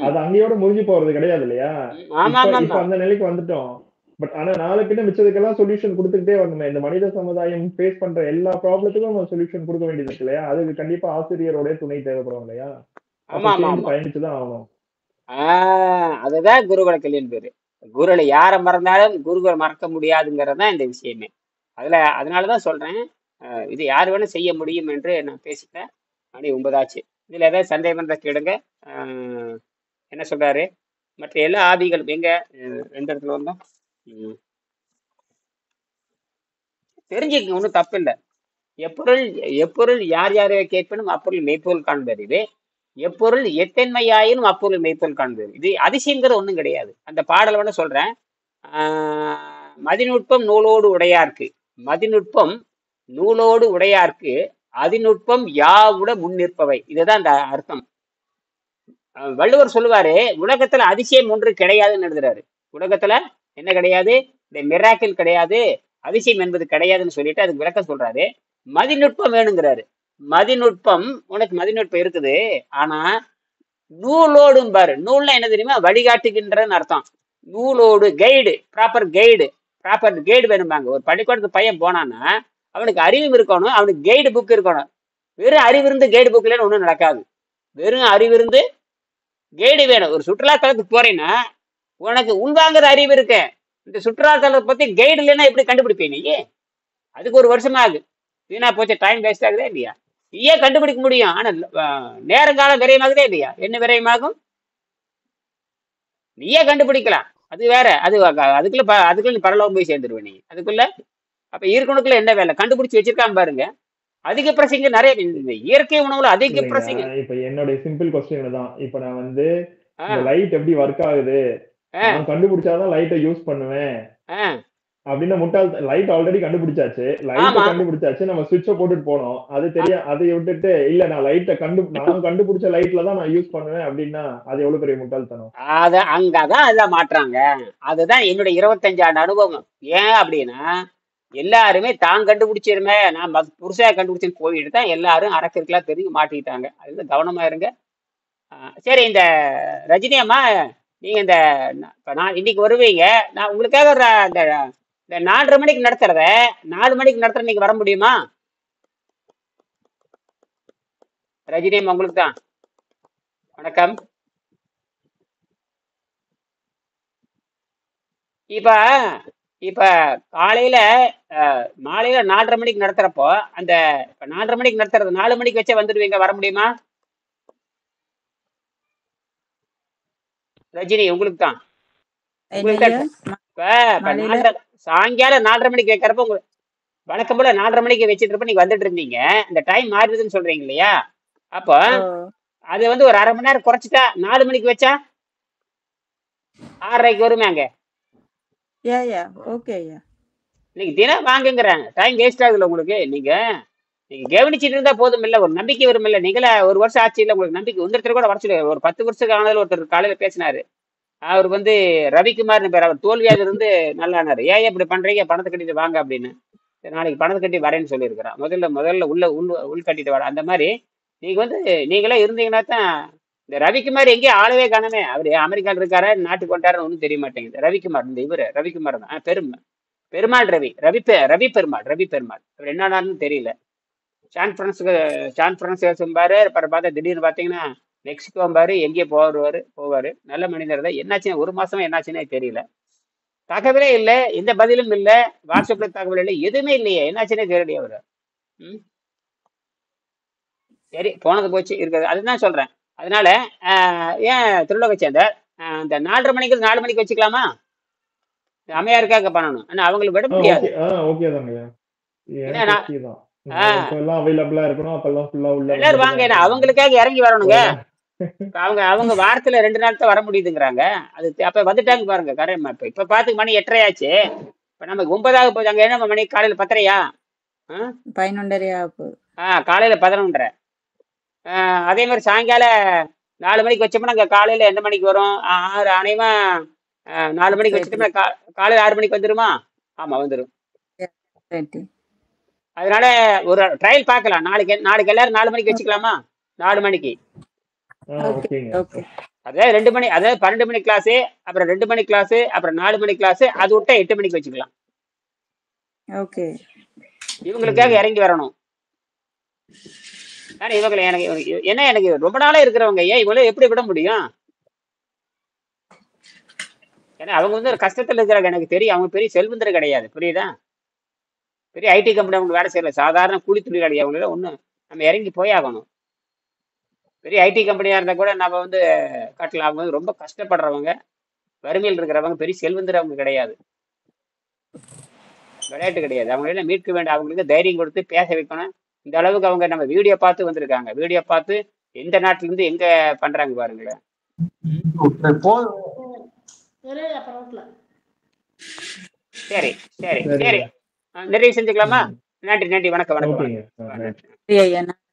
அது அங்கேயோட முடிஞ்சு போறது கிடையாது இல்லையா? இப்ப அந்த நிலைக்கு வந்துட்டோம். பட் ஆனா நாளைக்கு மிச்சதுக்கெல்லாம் சொல்யூஷன் கொடுத்துக்கிட்டே வரணுமே. இந்த மனித சமுதாயம் ஃபேஸ் பண்ற எல்லா ப்ராப்ளத்துக்கும் நம்ம சொல்யூஷன் கொடுக்க வேண்டியது இருக்கு இல்லையா? அதுக்கு கண்டிப்பா ஆசிரியரோட துணை தேவைப்படும் இல்லையா? பயணிச்சுதான் ஆகணும். அதுதான் குருகுல கல்வியின் பேரு. குருல யார மறந்தாலும் குருகுல மறக்க முடியாதுங்கிறதான் இந்த விஷயமே. அதனாலதான் சொல்றேன், இது யார் வேணும் செய்ய முடியும் என்று நான் பேசிட்டேன். மணி 9 ஆச்சு. இதுல ஏதாவது சந்தேகம் இருந்தா கேளுங்க. என்ன சொல்றாரு? மற்ற எல்லா ஆதிகளும் எங்க எந்த இடத்துல வந்தோம் தெரிஞ்சுக்க, ஒன்றும் தப்பு இல்லை. எப்பொருள் யார் யாரை கேட்பனும் அப்பொருள் மெய்ப்பொருள் காண்பது. எப்பொருள் எத்தன்மையாயினும் அப்பொருள் மெய்ப்பொருள் காண்பது. இது அதிசயங்கிறது ஒன்றும் கிடையாது. அந்த பாடல் வேணா சொல்றேன். மதிநுட்பம் நூலோடு உடையார்க்கு, மதிநுட்பம் நூலோடு உடையார்க்கு அதிநுட்பம் யாவுட முன்னிற்பவை. இதுதான் அந்த அர்த்தம். வள்ளுவர் சொல்லுவாரு, உலகத்துல அதிசயம் ஒன்று கிடையாதுன்னு எழுதுறாரு. உலகத்துல என்ன கிடையாது? இந்த மிராக்கிள் கிடையாது, அதிசயம் என்பது கிடையாதுன்னு சொல்லிட்டு அதுக்கு விளக்கம் சொல்றாரு. மதிநுட்பம் வேணுங்கிறாரு. மதிநுட்பம், உனக்கு மதிநுட்பம் இருக்குது, ஆனா நூலோடும் பாரு. நூல்னா என்ன தெரியுமா? வழிகாட்டுகின்றன்னு அர்த்தம். நூலோடு கைடு, ப்ராப்பர் கைடு வேணும்பாங்க. ஒரு பள்ளிக்கூடத்துக்கு பையன் போனான்னா அவனுக்கு அறிவு இருக்கணும், அவனுக்கு கைடு புக் இருக்கணும். வெறும் அறிவு இருந்து கைடு புக்ல ஒன்றும் நடக்காது. வெறும் அறிவு இருந்து கைடு வேணும். ஒரு சுற்றுலாத்தலத்துக்கு போறேன்னா உனக்கு உள்வாங்குற அறிவு இருக்கு. இந்த சுற்றுலாத்தலத்தை பத்தி கைடு இல்லைன்னா எப்படி கண்டுபிடிப்பேன் நீ? அதுக்கு ஒரு வருஷம் ஆகுது. வீணா போச்சு, டைம் வேஸ்ட் ஆகுதே இல்லையா? நீயே கண்டுபிடிக்க முடியும், ஆனா நேரங்காலம் விரயமாகுதே இல்லையா? என்ன விரயமாகும்? நீயே கண்டுபிடிக்கலாம், அது வேற. அதுக்குள்ள பரலோகம் போய் சேர்ந்துருவேன் நீ. அதுக்குள்ள அப்ப ஈர்க்கணுக்குள்ள என்ன வேலை? கண்டுபிடிச்சு வச்சிருக்காம பாருங்க. அதிக பிரசங்க நிறைய இயற்கை உணவுல அதிக பிரசங்க. இப்ப என்னுடைய சிம்பிள் கொஸ்டின் தான். இப்ப நான் வந்து லைட் எப்படி ஒர்க் ஆகுது நான் கண்டுபிடிச்சாதான் லைட்டை யூஸ் பண்ணுவேன் அப்படின்னா முட்டாள். லைட் ஆல்ரெடி கண்டுபிடிச்சாச்சு, நம்ம சுவிட்சை போட்டுட்டு போனோம். அது தெரியும். அதை விட்டுட்டு இல்ல நான் கண்டுபிடிச்ச லைட்ல தான் நான் யூஸ் பண்ணுவேன் அப்படின்னா அது எவ்வளவு பெரிய முட்டாள்தனம். அங்கதான் அதான் மாற்றாங்க. அதுதான் என்னுடைய 25 ஆண்டு அனுபவம். ஏன் அப்படின்னா எல்லாருமே தான் கண்டுபிடிச்சிருமே, நான் புருஷா கண்டுபிடிச்சுன்னு போயிட்டு தான் எல்லாரும் அரக்கருக்கெல்லாம் தெரிஞ்சு மாட்டிக்கிட்டாங்க. அதுதான் கவனமா இருங்க. சரி, இந்த ரஜினி அம்மா, நீங்க நான் இன்னைக்கு வருவீங்க, நான் உங்களுக்காக இந்த 4:30 மணிக்கு நடத்துறத 4 மணிக்கு நடத்துற நீங்க வர முடியுமா? ரஜினி அம்மா உங்களுக்கு தான் வணக்கம். இப்ப காலையில மாலையில 4:30 மணிக்கு நடத்துறப்போ அந்த 4:30 மணிக்கு நடத்துறது 4 மணிக்கு வச்சே வந்துடுவீங்க, வர முடியுமா? ரஜினி உங்களுக்கு தான். சாயங்காலம் 4:30 மணிக்கு வைக்கிறப்ப உங்களுக்கு வழக்கம் போல 4:30 மணிக்கு வச்சுட்டு நீங்க வந்துட்டு இருந்தீங்க. இந்த டைம் மாறிடுதுன்னு சொல்றீங்க இல்லையா? அப்போ அது வந்து ஒரு 1/2 மணி நேரம் குறைச்சிட்டா 4 மணிக்கு வச்சா 6:30க்கு வருமே அங்க. நீங்க தினம் வாங்குங்கிறாங்க. டைம் வேஸ்ட் ஆகுதுல்ல உங்களுக்கு. நீங்க கவனிச்சுட்டு இருந்தா போதும் இல்ல, ஒரு நம்பிக்கை வரும் இல்ல. நீங்கள ஒரு வருஷம் ஆச்சு இல்ல, உங்களுக்கு நம்பிக்கை ஒருத்தர் கூட வரச்சு. ஒரு 10 வருஷத்துக்கு ஆனதுல ஒருத்தர் காலையில பேசினாரு. அவர் வந்து ரவிக்குமார்னு பேர். அவர் தோல்வியாக இருந்து நல்லானாரு. ஏன் இப்படி பண்றீங்க, பணத்தை கட்டிட்டு வாங்க அப்படின்னு. நாளைக்கு பணத்தை கட்டி வரேன்னு சொல்லியிருக்கிறான். முதல்ல உள் கட்டிட்டு வர. அந்த மாதிரி நீங்க வந்து நீங்களே இருந்தீங்கன்னா தான். இந்த ரவிக்குமார் எங்கேயும் ஆளவே காணமே. அவர் அமெரிக்காவில் இருக்காரு, நாட்டுக்கு கொண்டாருன்னு ஒன்றும் தெரிய மாட்டேங்குது. ரவிக்குமார், இந்த இவரு ரவிக்குமார் தான். பெருமாள் ரவி பெருமாள். அவர் என்னன்னு தெரியல. சான் பிரான்சிஸ்கோ பாரு. அப்புறம் பார்த்தா திடீர்னு பார்த்தீங்கன்னா மெக்சிகோ பாரு, எங்கேயோ போவாரு. நல்ல மனிதர் தான். என்னாச்சுன்னு 1 மாசமா என்னாச்சுன்னே தெரியல. தகவலே இல்லை, எந்த பதிலும் இல்லை, வாட்ஸ்அப்ல தகவல் இல்லை, எதுவுமே இல்லையே. என்னாச்சுன்னே தெரியலையே அவரு. சரி, போனது போச்சு இருக்குது. அதுதான் சொல்றேன். அதனால ஏன் திருவிழாவை சேர்ந்தார் இந்த 4:30 மணிக்கு 4 மணிக்கு வச்சுக்கலாமா? அம்மையாருக்காக பண்ணணும். ஆனா அவங்களுக்கு விட முடியாது. எல்லாரும் வாங்க, அவங்களுக்காக இறங்கி வரணுங்க. அவங்க அவங்க வாரத்துல 2 நாள் தான் வர முடியுதுங்கிறாங்க. அது அப்ப வந்துட்டாங்க பாருங்க கரெக்ட். இப்ப பாத்து மணி 8:30 ஆச்சு. இப்ப நமக்கு 9 போச்சு. அங்க என்ன மணி காலையில 10:30 11:30 போகுது. காலையில 11:30. அதே மாதிரி சாயங்காலம் 4 மணிக்கு வச்சோம்னா அங்க காலையில எந்த மணிக்கு வரும்? 6 அனைவா 4 மணிக்கு வச்சுட்டோம்னா காலையில 6 மணிக்கு வந்துருமா? ஆமா வந்துடும். அதனால ஒரு ட்ரையல் பார்க்கலாம். நாளைக்கு எல்லாரும் 4 மணிக்கு வச்சுக்கலாமா? 4 மணிக்கு அதாவது 2 மணி, அதாவது 12 மணி கிளாஸ், அப்புறம் 2 மணி கிளாஸ், அப்புறம் 4 மணி கிளாஸ், அது விட்டா 8 மணிக்கு வச்சுக்கலாம். இவங்களுக்காக இறங்கி வரணும். இவங்களை எனக்கு ரொம்ப நாளா இருக்கிறவங்க ஏன் இவ்வளவு எப்படி விட முடியும்? ஏன்னா அவங்க வந்து ஒரு கஷ்டத்துல இருக்கிறாங்க, எனக்கு தெரியும். அவங்க பெரிய செல்வந்தர் கிடையாது, புரியுதா? பெரிய ஐடி கம்பெனி அவங்க வேலை செய்யல, சாதாரண கூலி தொழிலாளி. அவங்கள ஒண்ணு நம்ம இறங்கி போய் ஆகணும். பெரிய ஐடி கம்பெனியா இருந்தா கூட நம்ம வந்து கட்டலாம். அவங்க வந்து ரொம்ப கஷ்டப்படுறவங்க, வறுமையில் இருக்கிறவங்க, பெரிய செல்வந்தர் அவங்க கிடையாது, விளையாட்டு கிடையாது. அவங்கள மீட்க வேண்டும். அவங்களுக்கு தைரியம் கொடுத்து பேச வைக்கணும். இந்த அளவுக்கு அவங்க நம்ம வீடியோ பார்த்து வந்திருக்காங்க. வீடியோ பார்த்து எந்த நாட்டுல இருந்து எங்க பண்றாங்க பாருங்களேன். சரி சரி சரி, நிறைவு செஞ்சுக்கலாமா? நன்றி நன்றி, வணக்கம் வணக்கம். நன்றி ஐயா. நன்றி.